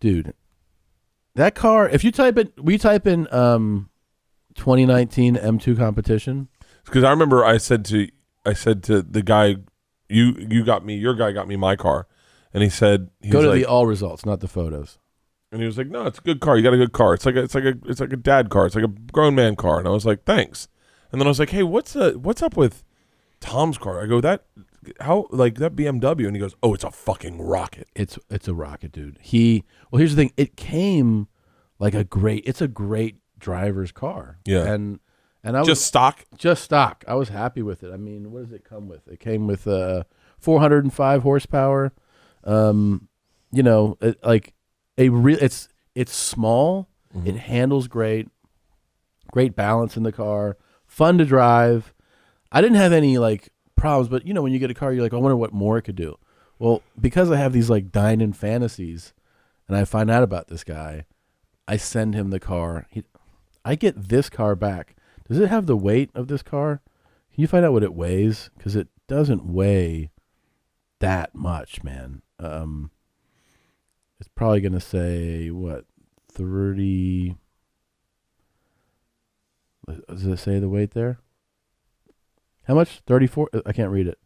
Dude, that car, if you type in 2019 M2 competition. Because I remember I said to the guy, your guy got me my car. And he said, go to the all results, not the photos. And he was like, no, it's a good car. You got a good car. It's like a dad car. It's like a grown man car. And I was like, thanks. And then I was like, hey, what's up with Tom's car? I go, that BMW, and he goes, oh, it's a fucking rocket. It's a rocket, dude. Well, here's the thing. It came like it's a great driver's car. Yeah. And I was just stock. I was happy with it. I mean, what does it come with? It came with 405 horsepower. It's small. Mm-hmm. It handles great balance in the car. Fun to drive. I didn't have any like problems, but when you get a car, you're like, I wonder what more it could do. Well, because I have these like dine-in fantasies, and I find out about this guy, I send him the car. I get this car back. Does it have the weight of this car? Can you find out what it weighs? Because it doesn't weigh that much, man. It's probably going to say, what, 30... Does it say the weight there? How much? 34? I can't read it.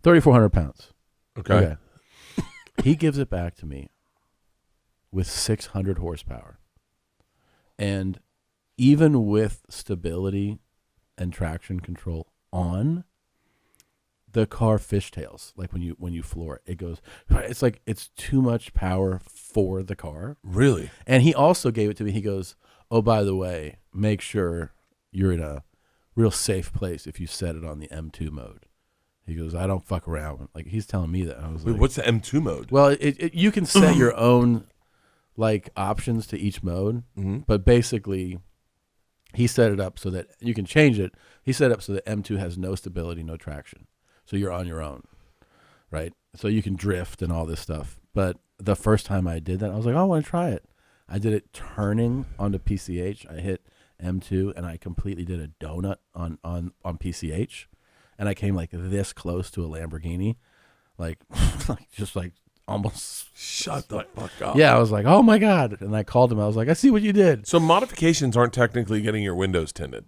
3,400 pounds. Okay. He gives it back to me with 600 horsepower. And even with stability and traction control on, the car fishtails. Like when you floor it, it goes. It's like it's too much power for the car. Really? And he also gave it to me. He goes, oh, by the way, make sure you're in a real safe place if you set it on the M2 mode. He goes, I don't fuck around. Like, he's telling me that. I was like, what's the M2 mode? Well, you can set your own like options to each mode, but basically he set it up so that you can change it. He set it up so that M2 has no stability, no traction. So you're on your own, right? So you can drift and all this stuff. But the first time I did that, I was like, oh, I want to try it. I did it turning onto PCH. I hit M2 and I completely did a donut on PCH, and I came like this close to a Lamborghini, like just like almost. Shut the fuck up. Yeah, I was like, oh my God. And I called him. I was like, I see what you did. So modifications aren't technically getting your windows tinted.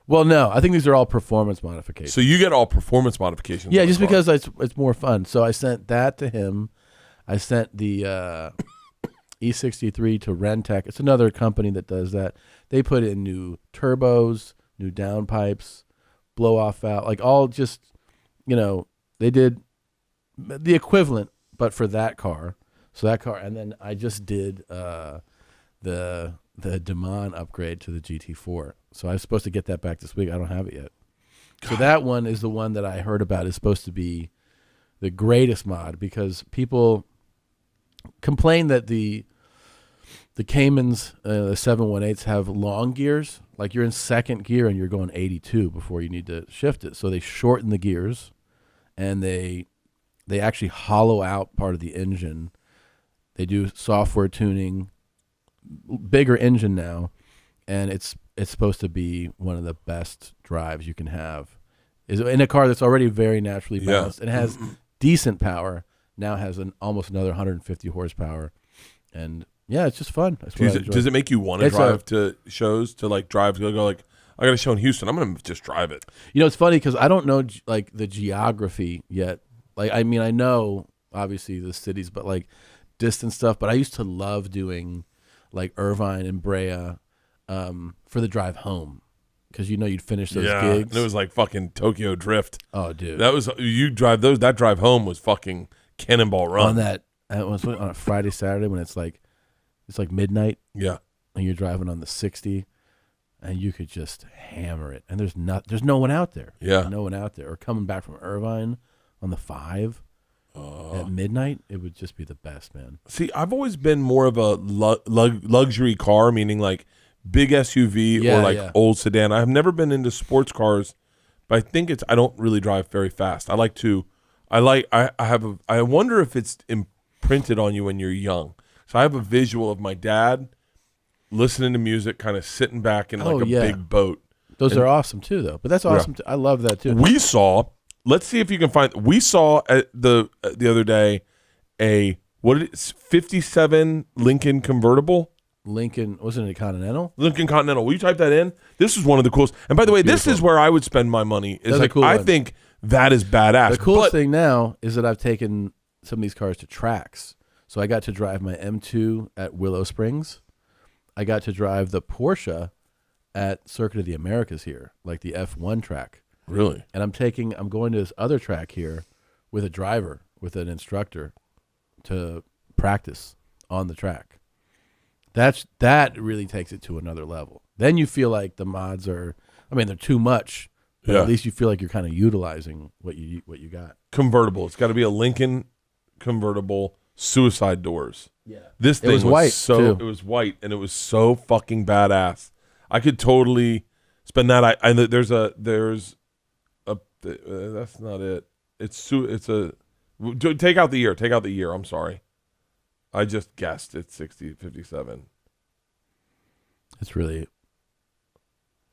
Well, no, I think these are all performance modifications. So you get all performance modifications. Yeah, just because it's more fun. So I sent that to him. I sent the E63 to Rentec. It's another company that does that. They put in new turbos, new downpipes, blow off valve, like all just, they did the equivalent, but for that car. So that car, and then I just did the Demon upgrade to the GT4. So I was supposed to get that back this week. I don't have it yet. So that one is the one that I heard about is supposed to be the greatest mod, because people complain that the Caymans, the 718s, have long gears. Like you're in second gear and you're going 82 before you need to shift it. So they shorten the gears, and they actually hollow out part of the engine. They do software tuning, bigger engine now, and it's supposed to be one of the best drives you can have. Is in a car that's already very naturally balanced and has decent power. Now has almost another 150 horsepower, and yeah, it's just fun. Does it make you want to drive to shows, to like drive to go like, I got a show in Houston, I'm gonna just drive it? It's funny because I don't know like the geography yet. Like, I mean, I know obviously the cities, but like distance stuff. But I used to love doing like Irvine and Brea for the drive home, because you'd finish those gigs. And it was like fucking Tokyo Drift. Oh, dude, that was that drive home was fucking Cannonball Run. On that, it was on a Friday, Saturday when it's like it's like midnight. Yeah. And you're driving on the 60, and you could just hammer it. And there's no one out there. Yeah. No one out there. Or coming back from Irvine on the 5 at midnight, it would just be the best, man. See, I've always been more of a luxury car, meaning like big SUV or like old sedan. I've never been into sports cars, but I think I don't really drive very fast. I wonder if it's imprinted on you when you're young. So I have a visual of my dad listening to music, kind of sitting back in like a big boat. Those are awesome too, though. But that's awesome too. I love that too. Let's see if you can find. We saw the other day a 57 Lincoln convertible. Lincoln, wasn't it a Continental? Lincoln Continental. Will you type that in? This is one of the coolest. And by the way, This is where I would spend my money. Is like I think that is badass. The coolest thing now is that I've taken some of these cars to tracks. So I got to drive my M2 at Willow Springs. I got to drive the Porsche at Circuit of the Americas here, like the F1 track. Really? And I'm going to this other track here with a driver, with an instructor to practice on the track. That really takes it to another level. Then you feel like the mods they're too much, but at least you feel like you're kind of utilizing what you got. Convertible. It's got to be a Lincoln convertible, suicide doors. Yeah. This thing was white too. It was white and it was so fucking badass. I could totally spend that. That's not it. Take out the year. Take out the year. I'm sorry. I just guessed it's 57. It's really.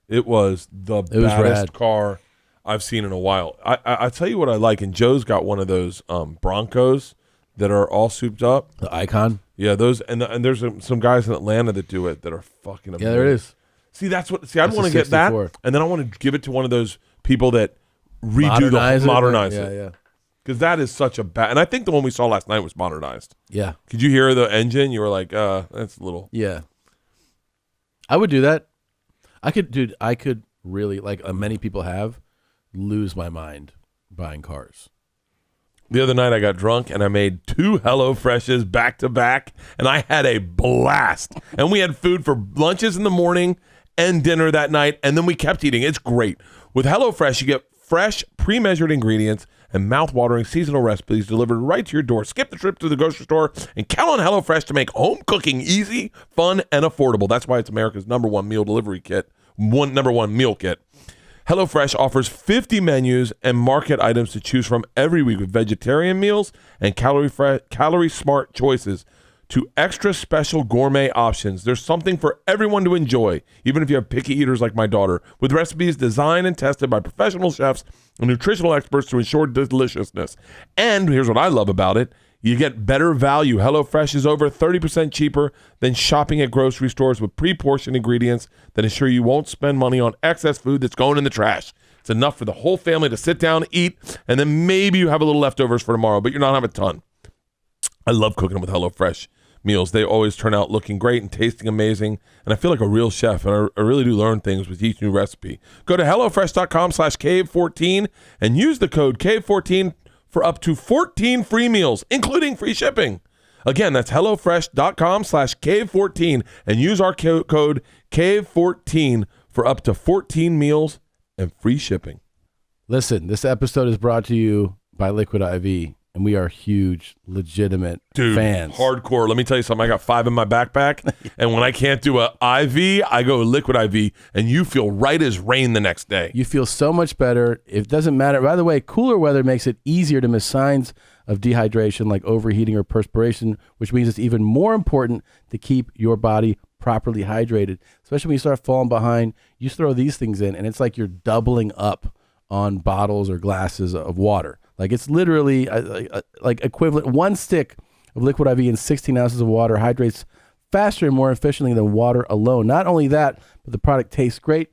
It was the baddest car I've seen in a while. I tell you what I like, and Joe's got one of those Broncos that are all souped up. The Icon. Yeah, those and there's some guys in Atlanta that do it that are fucking amazing. Yeah, there is. See, I'd want to get that, and then I want to give it to one of those people that modernize it. Yeah. Because that is such a bad, and I think the one we saw last night was modernized. Yeah. Could you hear the engine? You were like, that's a little. Yeah. I would do that. I could really, like many people have, lose my mind buying cars. The other night I got drunk and I made 2 HelloFreshes back to back, and I had a blast. And we had food for lunches in the morning and dinner that night, and then we kept eating. It's great. With HelloFresh, you get fresh, pre-measured ingredients and mouth-watering seasonal recipes delivered right to your door. Skip the trip to the grocery store and count on HelloFresh to make home cooking easy, fun, and affordable. That's why it's America's #1 meal delivery kit, #1 meal kit. HelloFresh offers 50 menus and market items to choose from every week, with vegetarian meals and calorie-smart choices to extra special gourmet options. There's something for everyone to enjoy, even if you have picky eaters like my daughter, with recipes designed and tested by professional chefs and nutritional experts to ensure deliciousness. And here's what I love about it. You get better value. HelloFresh is over 30% cheaper than shopping at grocery stores, with pre-portioned ingredients that ensure you won't spend money on excess food that's going in the trash. It's enough for the whole family to sit down, eat, and then maybe you have a little leftovers for tomorrow, but you're not having a ton. I love cooking with HelloFresh meals. They always turn out looking great and tasting amazing, and I feel like a real chef, and I really do learn things with each new recipe. Go to HelloFresh.com/Cave14 and use the code Cave14 for up to 14 free meals, including free shipping. Again, that's HelloFresh.com/Cave14 and use our code Cave14 for up to 14 meals and free shipping. Listen, this episode is brought to you by Liquid IV, and we are huge, legitimate fans. Hardcore. Let me tell you something. I got 5 in my backpack, and when I can't do a IV, I go Liquid IV, and you feel right as rain the next day. You feel so much better. It doesn't matter. By the way, cooler weather makes it easier to miss signs of dehydration like overheating or perspiration, which means it's even more important to keep your body properly hydrated, especially when you start falling behind. You throw these things in, and it's like you're doubling up on bottles or glasses of water. Like it's literally like equivalent. 1 stick of Liquid IV and 16 ounces of water hydrates faster and more efficiently than water alone. Not only that, but the product tastes great.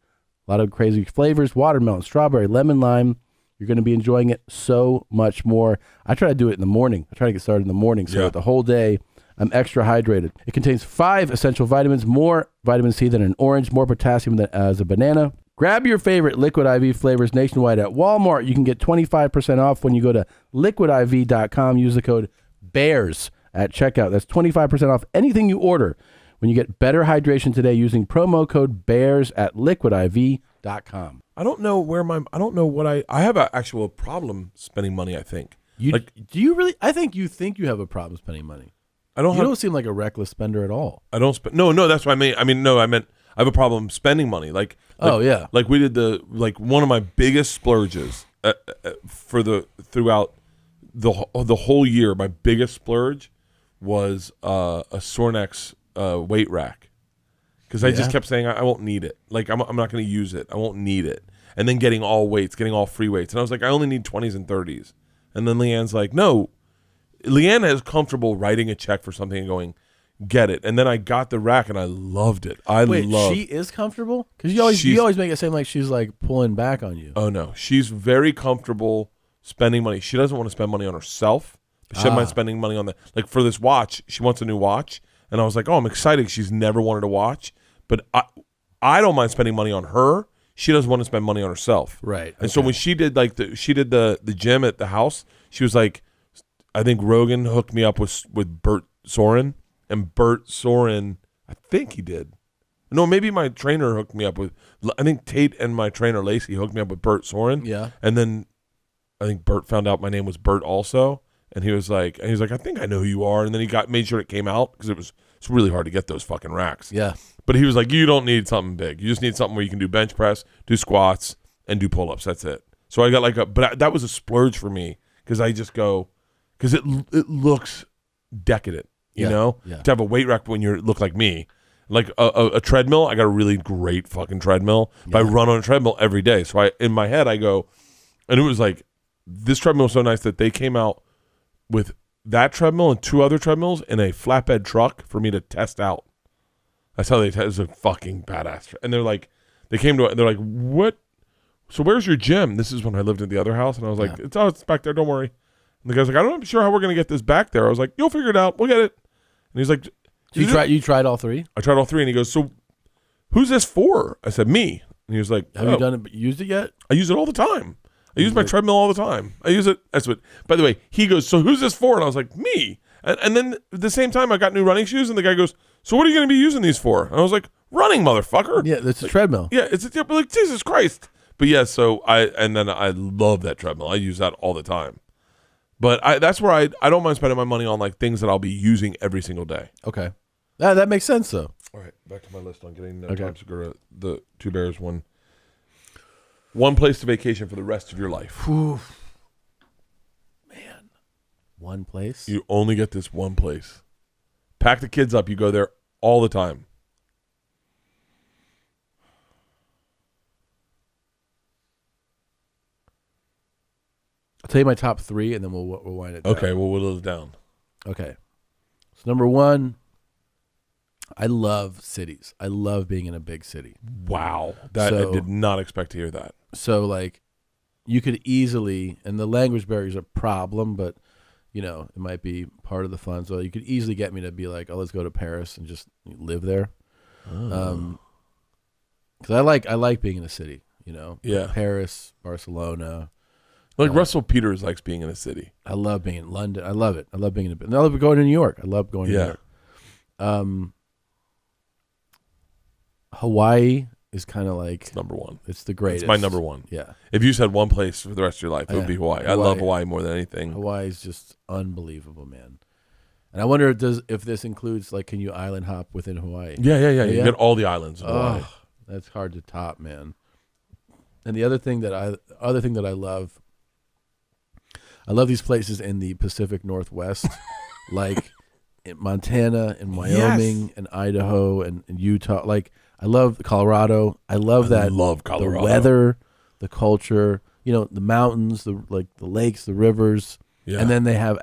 A lot of crazy flavors: watermelon, strawberry, lemon, lime. You're going to be enjoying it so much more. I try to do it in the morning. I try to get started in the morning so that the whole day I'm extra hydrated. It contains 5 essential vitamins, more vitamin C than an orange, more potassium than as a banana. Grab your favorite Liquid IV flavors nationwide at Walmart. You can get 25% off when you go to liquidiv.com. Use the code BEARS at checkout. That's 25% off anything you order when you get better hydration today using promo code BEARS at liquidiv.com. I don't know what I have an actual problem spending money, I think. Do you really? I think you have a problem spending money. You don't seem like a reckless spender at all. I don't spend. No, that's what I mean. I meant I have a problem spending money. Like we did one of my biggest splurges throughout the whole year. My biggest splurge was a Sornex weight rack, because I just kept saying I won't need it. Like I'm not going to use it. I won't need it. And then getting all free weights, and I was like, I only need 20s and 30s. And then Leanne's like, no. Leanne is comfortable writing a check for something and going, get it. And then I got the rack and I loved it. She is comfortable? Because you always make it seem like she's like pulling back on you. Oh no, she's very comfortable spending money. She doesn't want to spend money on herself, but she doesn't mind spending money on like for this watch. She wants a new watch, and I was like, oh, I'm excited. She's never wanted a watch, but I don't mind spending money on her. She doesn't want to spend money on herself, right? And so when she did the gym at the house, she was like, I think Rogan hooked me up with Bert Soren, and Bert Soren, I think he did. No, maybe my trainer hooked me up with. I think Tate and my trainer Lacey hooked me up with Bert Soren. Yeah, and then I think Bert found out my name was Bert also, and he was like, I think I know who you are, and then he made sure it came out, because it's really hard to get those fucking racks. Yeah, but he was like, you don't need something big. You just need something where you can do bench press, do squats, and do pull ups. That's it. So I got but that was a splurge for me, because I just go. Because it looks decadent, you know? Yeah. To have a weight rack when you look like me. Like a treadmill, I got a really great fucking treadmill. But I run on a treadmill every day. So in my head, I go, and it was like, this treadmill was so nice that they came out with that treadmill and 2 other treadmills in a flatbed truck for me to test out. That's how it was a fucking badass. And they're like, they're like, what? So where's your gym? This is when I lived in the other house. And I was like, it's back there, don't worry. And the guy's like, I'm not sure how we're going to get this back there. I was like, you'll figure it out. We'll get it. And he's like, you tried all 3? I tried all 3. And he goes, so who's this for? I said, me. And he was like, have you done it, used it yet? I use it all the time. I use my treadmill all the time. I use it. That's what, by the way, he goes, so who's this for? And I was like, me. And then at the same time, I got new running shoes. And the guy goes, so what are you going to be using these for? And I was like, running, motherfucker. Yeah, it's a treadmill. Yeah, but like, Jesus Christ. But yeah, so I love that treadmill. I use that all the time. But that's where I don't mind spending my money on like things that I'll be using every single day. Okay. That makes sense, though. All right, back to my list on getting Tom Segura, the 2 Bears one place to vacation for the rest of your life. Whew. Man. One place? You only get this one place. Pack the kids up. You go there all the time. I'll tell you my top 3, and then we'll wind it down. Okay, we'll whittle it down. Okay. So number 1, I love cities. I love being in a big city. Wow. I did not expect to hear that. So, like, you could easily, and the language barrier is a problem, but, you know, it might be part of the fun. So you could easily get me to be like, oh, let's go to Paris and just live there. Because I like being in a city, you know? Yeah. Like Paris, Barcelona. Like Russell Peters likes being in a city. I love being in London. I love it. I love being I love going to New York. I love going to New York. Hawaii is kind of like it's number 1. It's the greatest. It's my number 1. Yeah. If you said one place for the rest of your life, it would be Hawaii. I love Hawaii more than anything. Hawaii is just unbelievable, man. And I wonder if this includes, like, can you island hop within Hawaii? Yeah. You get all the islands in Hawaii. That's hard to top, man. And the other thing that I love these places in the Pacific Northwest, like in Montana and Wyoming and Idaho and Utah. Like, I love Colorado. I love Colorado. The weather, the culture, you know, the mountains, the lakes, the rivers. Yeah. And then they have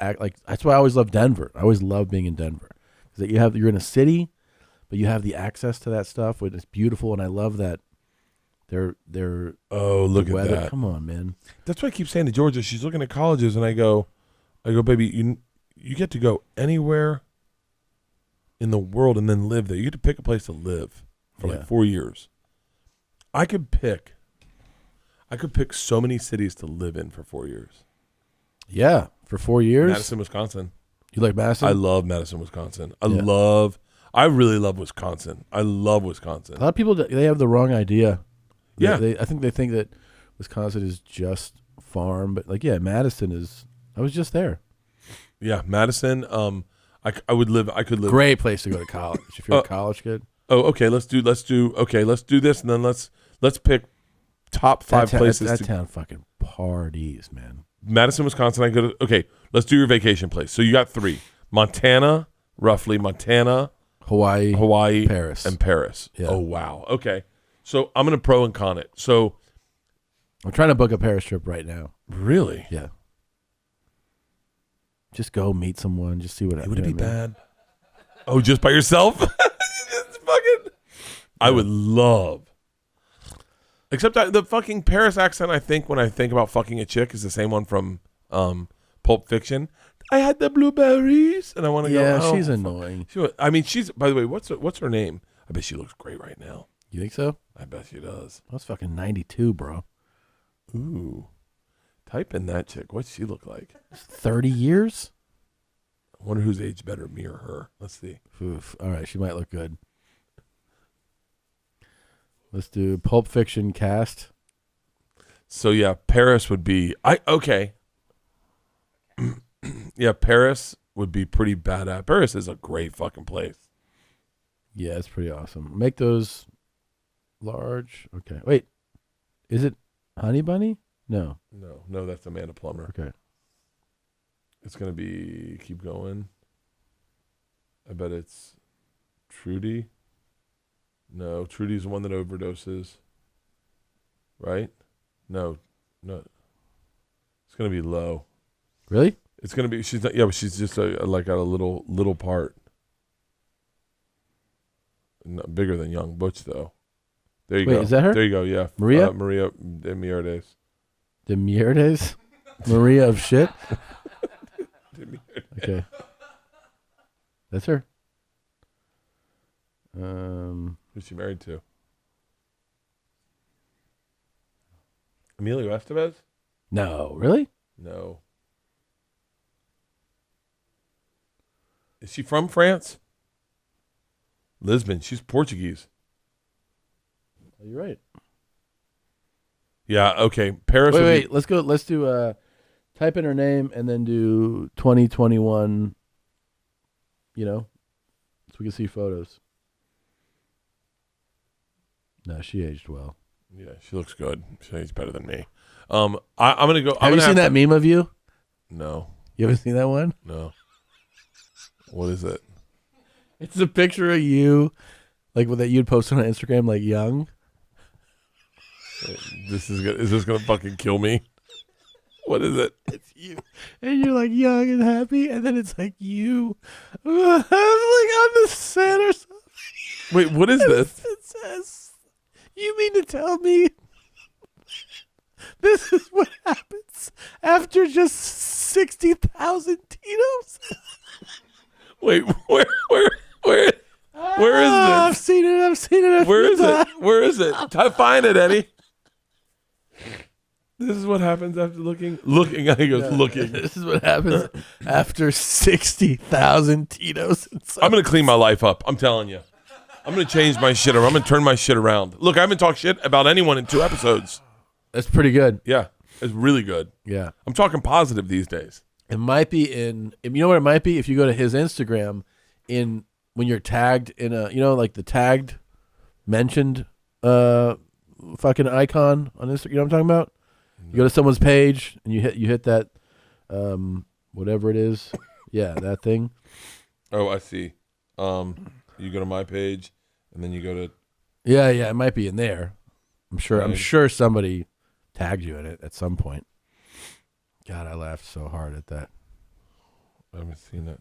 that's why I always love Denver. I always love being in Denver. Because you're in a city, but you have the access to that stuff, which is beautiful, and I love that. Look at that! Come on, man. That's why I keep saying to Georgia, she's looking at colleges, and I go, baby, you get to go anywhere in the world and then live there. You get to pick a place to live for like 4 years. I could pick so many cities to live in for 4 years. Yeah, for 4 years. Madison, Wisconsin. You like Madison? I love Madison, Wisconsin. I really love Wisconsin. I love Wisconsin. A lot of people, they have the wrong idea. Yeah. I think they think that Wisconsin is just farm, but like, yeah, Madison is, I was just there. Yeah, Madison. I could live. Great place to go to college if you're a college kid. Oh, okay. Let's do this, and then let's pick top 5 places. That town fucking parties, man. Madison, Wisconsin. I go to. Okay, let's do your vacation place. So you got 3: Montana, Hawaii, Paris, and Paris. Yeah. Oh wow. Okay. So I'm gonna pro and con it. So I'm trying to book a Paris trip right now. Really? Yeah. Just go meet someone. Just see what happens. Would it be bad? Oh, just by yourself? Just fucking. I would love. Except the fucking Paris accent. I think when I think about fucking a chick is the same one from Pulp Fiction. I had the blueberries, and I want to go. Yeah, she's annoying. I mean, she's. By the way, what's her name? I bet she looks great right now. You think so? I bet she does. That's fucking 92, bro. Ooh. Type in that chick. What's she look like? 30 years? I wonder who's aged better, me or her. Let's see. Oof. All right, she might look good. Let's do Pulp Fiction cast. So yeah, Paris would be okay. Yeah, Paris would be pretty badass. Paris is a great fucking place. Yeah, it's pretty awesome. Make those large. Okay. Wait. Is it Honey Bunny? No. No, that's Amanda Plummer. Okay. It's gonna be keep going. I bet it's Trudy. No, Trudy's the one that overdoses. Right? No. It's gonna be low. Really? It's gonna be. She's not. Yeah, but she's just like got a little part. No, bigger than Young Butch though. There you go. Wait, is that her? There you go. Yeah, Maria de Mierdes. Demierdes? Maria of shit? Okay. That's her. Who's she married to? Emilio Estevez? No, really? No. Is she from France? Lisbon. She's Portuguese. Oh, you're right. Yeah, okay. Paris. Wait. Let's go. Let's do type in her name and then do 2021, so we can see photos. No, she aged well. Yeah, she looks good. She aged better than me. I'm going to go. Have you seen that meme of you? No. You haven't seen that one? No. What is it? It's a picture of you, like that you'd post on Instagram, like young. Is this gonna fucking kill me? What is it? It's you, and you're like young and happy, and then it's like you, like on the set or something. Wait, what is this? It says, "You mean to tell me this is what happens after just 60,000 Tito's?" Wait, where is this? I've seen it. Where is it? Where is it? Find it, Eddie. This is what happens after looking. He goes, looking. This is what happens after 60,000 Tito's. I'm going to clean my life up. I'm telling you. I'm going to change my shit around. I'm going to turn my shit around. Look, I haven't talked shit about anyone in 2 episodes. That's pretty good. Yeah, it's really good. Yeah. I'm talking positive these days. It might be you know what it might be? If you go to his Instagram, when you're tagged in like the tagged mentioned fucking icon on Instagram. You know what I'm talking about? You go to someone's page and you hit that whatever it is. Yeah, that thing. Oh, I see. You go to my page and then you go to Yeah, it might be in there. I'm sure somebody tagged you in it at some point. God, I laughed so hard at that. I haven't seen that.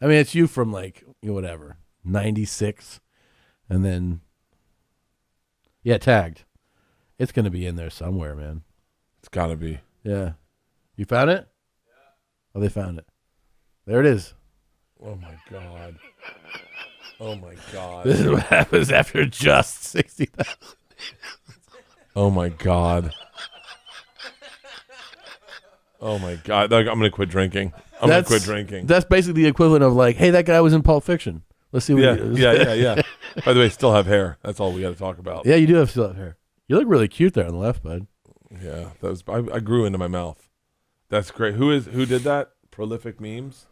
I mean, it's you from like whatever 96, and then tagged. It's gonna be in there somewhere, man. It's got to be. Yeah, you found it? Yeah. Oh, they found it. There it is. Oh my god. Oh my god. This is what happens after just 60,000. Oh my god. Oh my god. I'm gonna quit drinking. I'm gonna quit drinking. That's basically the equivalent of like, hey, that guy was in Pulp Fiction. Let's see what he does. Yeah. By the way, still have hair. That's all we got to talk about. Yeah, you do still have hair. You look really cute there on the left, bud. Yeah, that was. I grew into my mouth. That's great. Who did that? Prolific memes.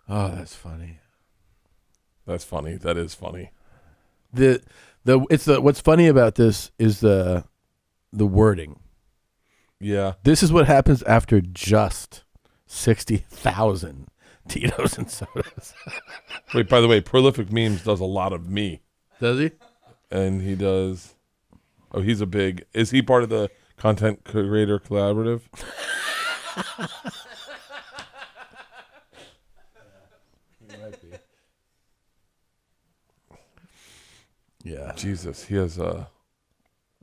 Oh, that's funny. That's funny. That is funny. What's funny about this is the wording. Yeah. This is what happens after just 60,000 Tito's and sodas. Wait, by the way, Prolific Memes does a lot of me. Does he? And he does. Oh, is he part of the Content Creator Collaborative? He might be. Yeah. Jesus, he has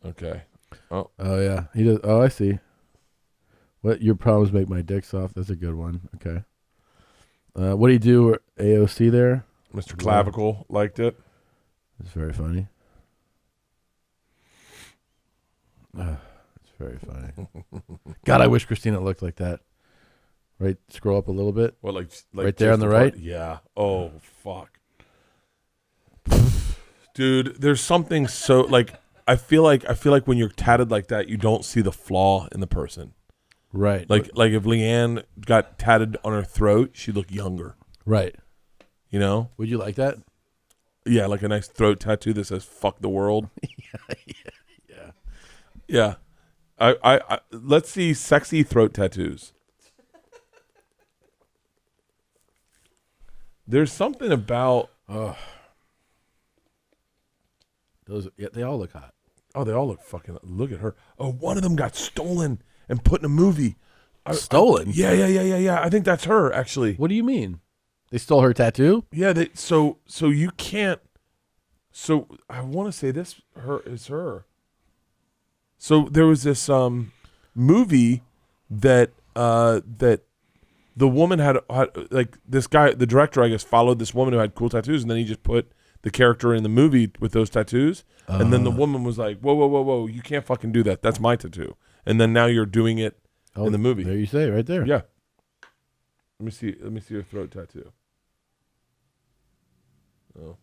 okay. Oh yeah, he does. Oh, I see. What your problems make my dick soft? That's a good one. Okay. What do you do? AOC there. Mr. Clavicle liked it. It's very funny. It's very funny. God, I wish Christina looked like that. Right, scroll up a little bit. What, like right there on the right? Yeah. Oh, fuck. Dude, there's something so like I feel like when you're tatted like that, you don't see the flaw in the person. Right. Like if Leanne got tatted on her throat, she'd look younger. Right. You know? Would you like that? Yeah, like a nice throat tattoo that says "fuck the world." Yeah. I let's see sexy throat tattoos. There's something about those. Yeah, they all look hot. Oh, they all look fucking. Look at her. Oh, one of them got stolen and put in a movie. Stolen? Yeah. I think that's her actually. What do you mean? They stole her tattoo? Yeah. So you can't. So I want to say this is her. So there was this movie that the woman had like this guy, the director, I guess, followed this woman who had cool tattoos, and then he just put the character in the movie with those tattoos, and then the woman was like, whoa, you can't fucking do that. That's my tattoo. And then now you're doing it in the movie. There you say, right there. Yeah. Let me see your throat tattoo. Oh.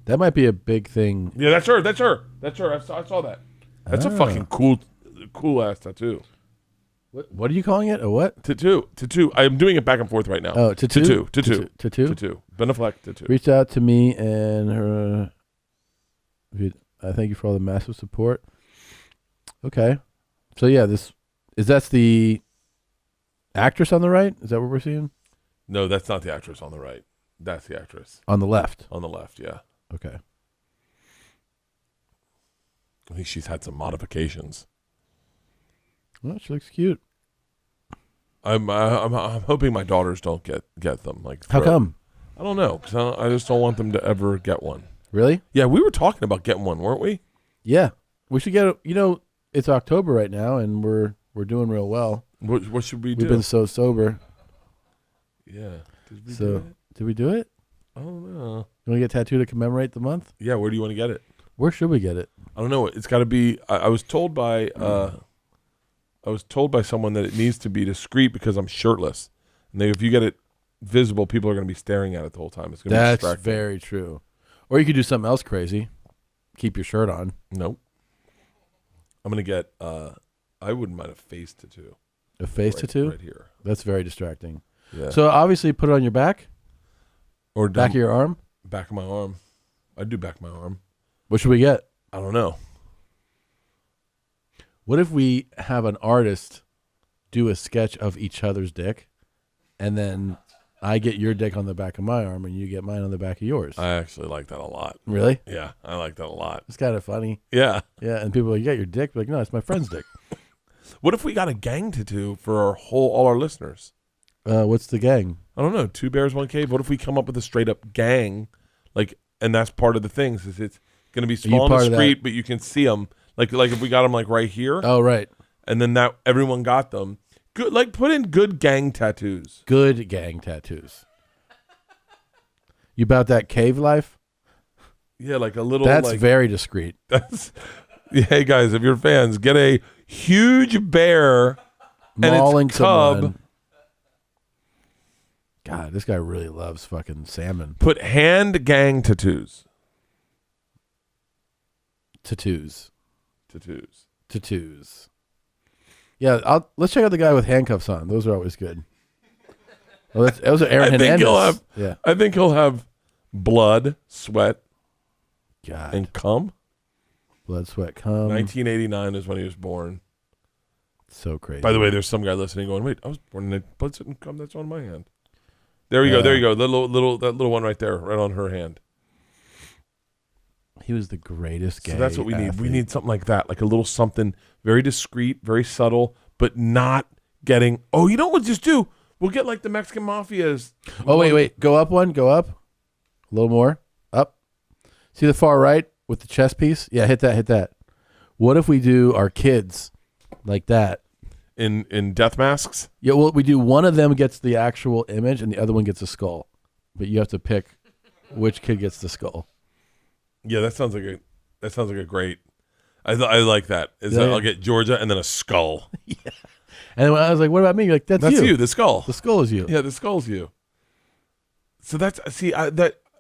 That might be a big thing. Yeah, that's her. I saw that. That's a fucking cool ass tattoo. What are you calling it? A what? Tattoo. I'm doing it back and forth right now. Oh, tattoo. Tattoo. Ben Affleck tattoo. Reached out to me and her. I thank you for all the massive support. Okay, so yeah, that's the actress on the right. Is that what we're seeing? No, that's not the actress on the right. That's the actress on the left. On the left, yeah. Okay. I think she's had some modifications. Well, she looks cute. I'm hoping my daughters don't get them. Like, how come? I don't know, because I just don't want them to ever get one. Really? Yeah, we were talking about getting one, weren't we? Yeah, we should get. It's October right now, and we're doing real well. What should we do? We've been so sober. Yeah. Did we do it? I don't know. You want to get tattooed to commemorate the month? Yeah. Where do you want to get it? Where should we get it? I don't know. It's got to be. I was told by. I was told by someone that it needs to be discreet because I'm shirtless, and if you get it visible, people are going to be staring at it the whole time. It's going to be distracting. That's very true. Or you could do something else crazy. Keep your shirt on. Nope. I'm going to get. I wouldn't mind a face tattoo. A face tattoo? Right here. That's very distracting. Yeah. So obviously put it on your back? Or back of your arm? Back of my arm. I'd do back of my arm. What should we get? I don't know. What if we have an artist do a sketch of each other's dick, and then I get your dick on the back of my arm, and you get mine on the back of yours? I actually like that a lot. Really? Yeah, I like that a lot. It's kind of funny. Yeah. Yeah, and people are like, you got your dick? We're like, no, it's my friend's dick. What if we got a gang tattoo for all our listeners? What's the gang? I don't know. 2 Bears, 1 Cave. What if we come up with a straight up gang, and that's part of the things is it's going to be small and discreet, but you can see them. Like if we got them right here. Oh, right. And then that everyone got them. Good. Put in good gang tattoos. Good gang tattoos. You about that cave life? Yeah, like a little. That's very discreet. Hey guys, if you're fans, get a huge bear Mauling it's cub. someone. God, this guy really loves fucking salmon. Put hand gang tattoos. Tattoos. Tattoos. Tattoos. Yeah, let's check out the guy with handcuffs on. Those are always good. Well, those are Aaron Hernandez. I think he'll have blood, sweat, God. and cum. Blood, sweat, cum. 1989 is when he was born. So crazy. By the way, there's some guy listening going, wait, I was born in blood, sweat, and cum. That's on my hand. There you go. There you go. That little one right there, right on her hand. He was the greatest gay So that's what we need. athlete. We need something like that, like a little something very discreet, very subtle, but not getting. Oh, you know what we'll just do? We'll get like the Mexican mafias. Oh, wait. Go up one. Go up. A little more. Up. See the far right with the chest piece? Yeah, hit that. What if we do our kids like that? In death masks? Yeah, well, we do one of them gets the actual image and the other one gets a skull. But you have to pick which kid gets the skull. Yeah, that sounds like a great. I like that. I'll get Georgia and then a skull. Yeah. And when I was like, "What about me?" You're like, "That's you. The skull. The skull is you." Yeah, the skull's you. So that's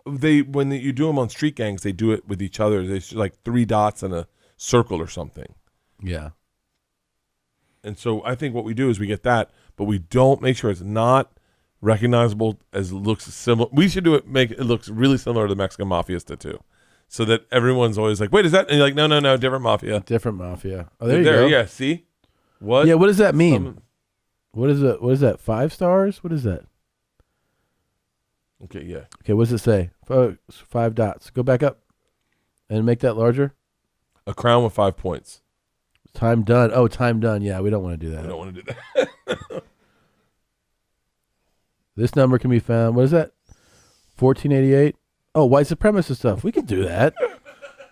when you do them on street gangs, they do it with each other. They like 3 dots and a circle or something. Yeah. And so I think what we do is we get that, but we don't make sure it's not recognizable as it looks similar. We should do it. Make it looks really similar to the Mexican mafia's tattoo. So that everyone's always like, wait, is that? And you're like, no, different mafia. Different mafia. Oh, there you go. Yeah, see? What? Yeah, what does that mean? What is it? What is that? 5 stars? What is that? Okay, yeah. Okay, what does it say? 5 dots. Go back up and make that larger. A crown with 5 points. Time done. Oh, time done. Yeah, we don't want to do that. We don't want to do that. This number can be found. What is that? 1488. Oh, white supremacist stuff. We could do that.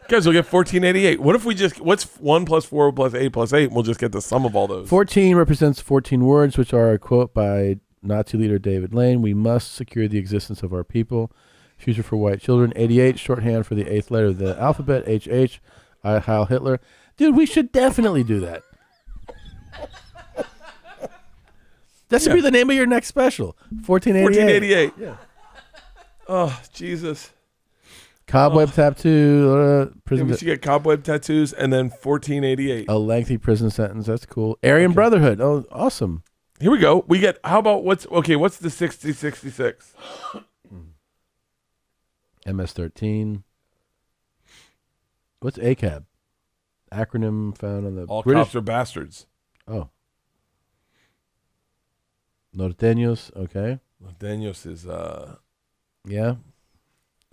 Guys, we'll get 1488. What if we just, what's 1 plus 4 plus 8 plus 8? We'll just get the sum of all those. 14 represents 14 words, which are a quote by Nazi leader David Lane. We must secure the existence of our people. Future for white children. 88, shorthand for the 8th letter of the alphabet. HH. Heil Hitler. Dude, we should definitely do that. That should be the name of your next special. 1488. 1488. Yeah. Oh, Jesus. Cobweb tattoo. Prison we should get cobweb tattoos and then 1488. A lengthy prison sentence. That's cool. Aryan Brotherhood. Oh, awesome. Here we go. We get, how about, what's the 6066? MS-13. What's ACAB? Acronym found on the All British. cops are bastards. Oh. Norteños. Okay. Norteños is, Yeah.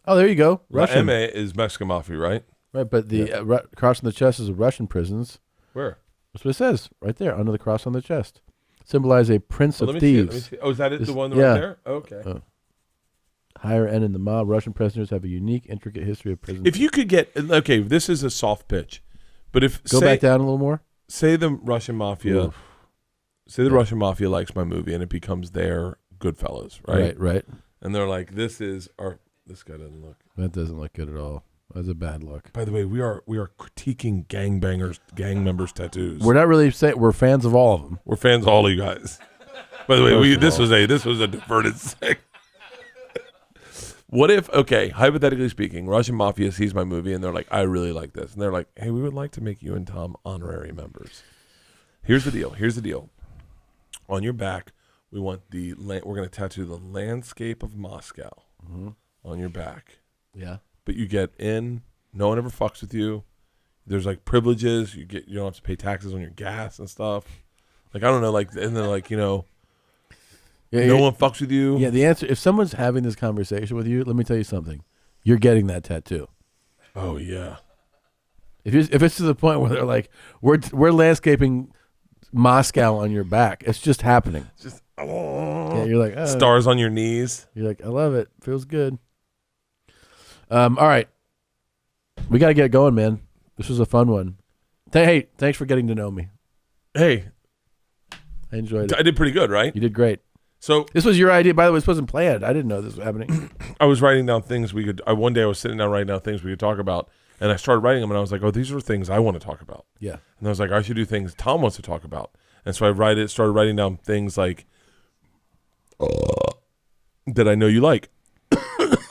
Oh, there you go. Russian. MA is Mexican Mafia, right? Right, but the cross on the chest is a Russian prisons. Where? That's what it says right there under the cross on the chest. Symbolize a prince of Let me thieves. see. Oh, is that the one right there? Okay. Higher end in the mob. Russian prisoners have a unique, intricate history of prison. If you could get, okay, this is a soft pitch, but if Go back down a little more. Say the Russian Mafia. Oof. Say the Russian Mafia likes my movie and it becomes their Goodfellas, right? Right. And they're like, this guy doesn't look. That doesn't look good at all. That's a bad look. By the way, we are critiquing gang members' tattoos. We're not really saying we're fans of all of them. We're fans of all of you guys. By the way, this was a diverted thing. What if, okay, hypothetically speaking, Russian Mafia sees my movie and they're like, I really like this. And they're like, hey, we would like to make you and Tom honorary members. Here's the deal. On your back, we're going to tattoo the landscape of Moscow on your back. Yeah. But you get in, no one ever fucks with you. There's like privileges. You don't have to pay taxes on your gas and stuff. Like, I don't know, like, and then like, no one fucks with you. Yeah, the answer, if someone's having this conversation with you, let me tell you something. You're getting that tattoo. Oh, yeah. If it's to the point where they're like, we're landscaping Moscow on your back, it's just happening. Just, yeah, you're like, stars on your knees. You're like, I love it. Feels good. All right. We got to get going, man. This was a fun one. Hey, thanks for getting to know me. Hey. I enjoyed it. I did pretty good, right? You did great. So this was your idea. By the way, this wasn't planned. I didn't know this was happening. I was writing down things one day I was sitting down writing down things we could talk about, and I started writing them, and I was like, oh, these are things I want to talk about. Yeah. And I was like, I should do things Tom wants to talk about. And so I started writing down things like that I know you like.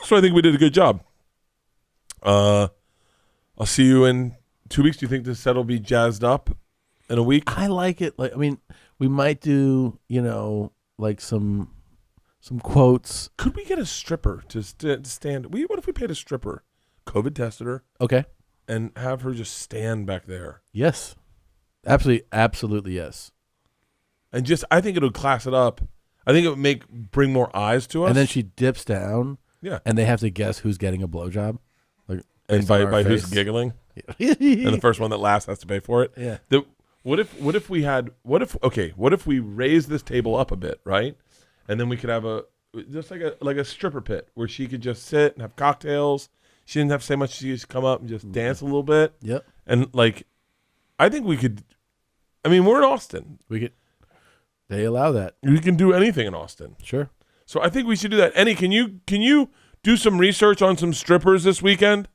So I think we did a good job. I'll see you in 2 weeks. Do you think this set will be jazzed up in a week? I like it. Like, I mean, we might do, like some quotes. Could we get a stripper to stand? What if we paid a stripper, COVID tested her, Okay. and have her just stand back there? Yes. Absolutely yes. And just, I think it would class it up. I think it would bring more eyes to us. And then she dips down. Yeah. And they have to guess who's getting a blowjob. Like, And by who's face. giggling. And the first one that laughs has to pay for it. Yeah. What if we raise this table up a bit, right? And then we could have just like a stripper pit where she could just sit and have cocktails. She didn't have to say much. She could just come up and just dance a little bit. Yep. And I think we could. I mean, we're in Austin. They allow that. We can do anything in Austin. Sure. So I think we should do that. Eddie, can you do some research on some strippers this weekend?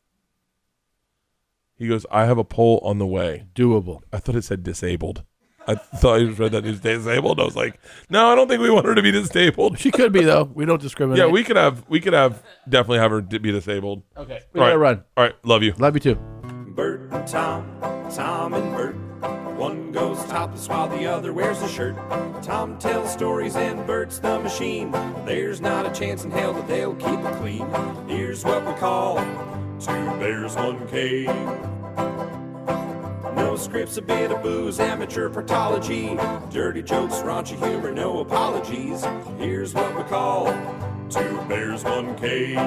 He goes, I have a poll on the way. Doable. I thought it said disabled. I thought I read that he was disabled. I was like, no, I don't think we want her to be disabled. She could be though. We don't discriminate. Yeah, we could definitely have her be disabled. Okay. We gotta run. All right, love you. Love you too. Bert and Tom and Bert. One goes topless while the other wears a shirt. Tom tells stories and Bert's the machine. There's not a chance in hell that they'll keep it clean. Here's what we call Two Bears, One Cave. No scripts, a bit of booze, amateur partology. Dirty jokes, raunchy humor, no apologies. Here's what we call Two Bears, One Cave.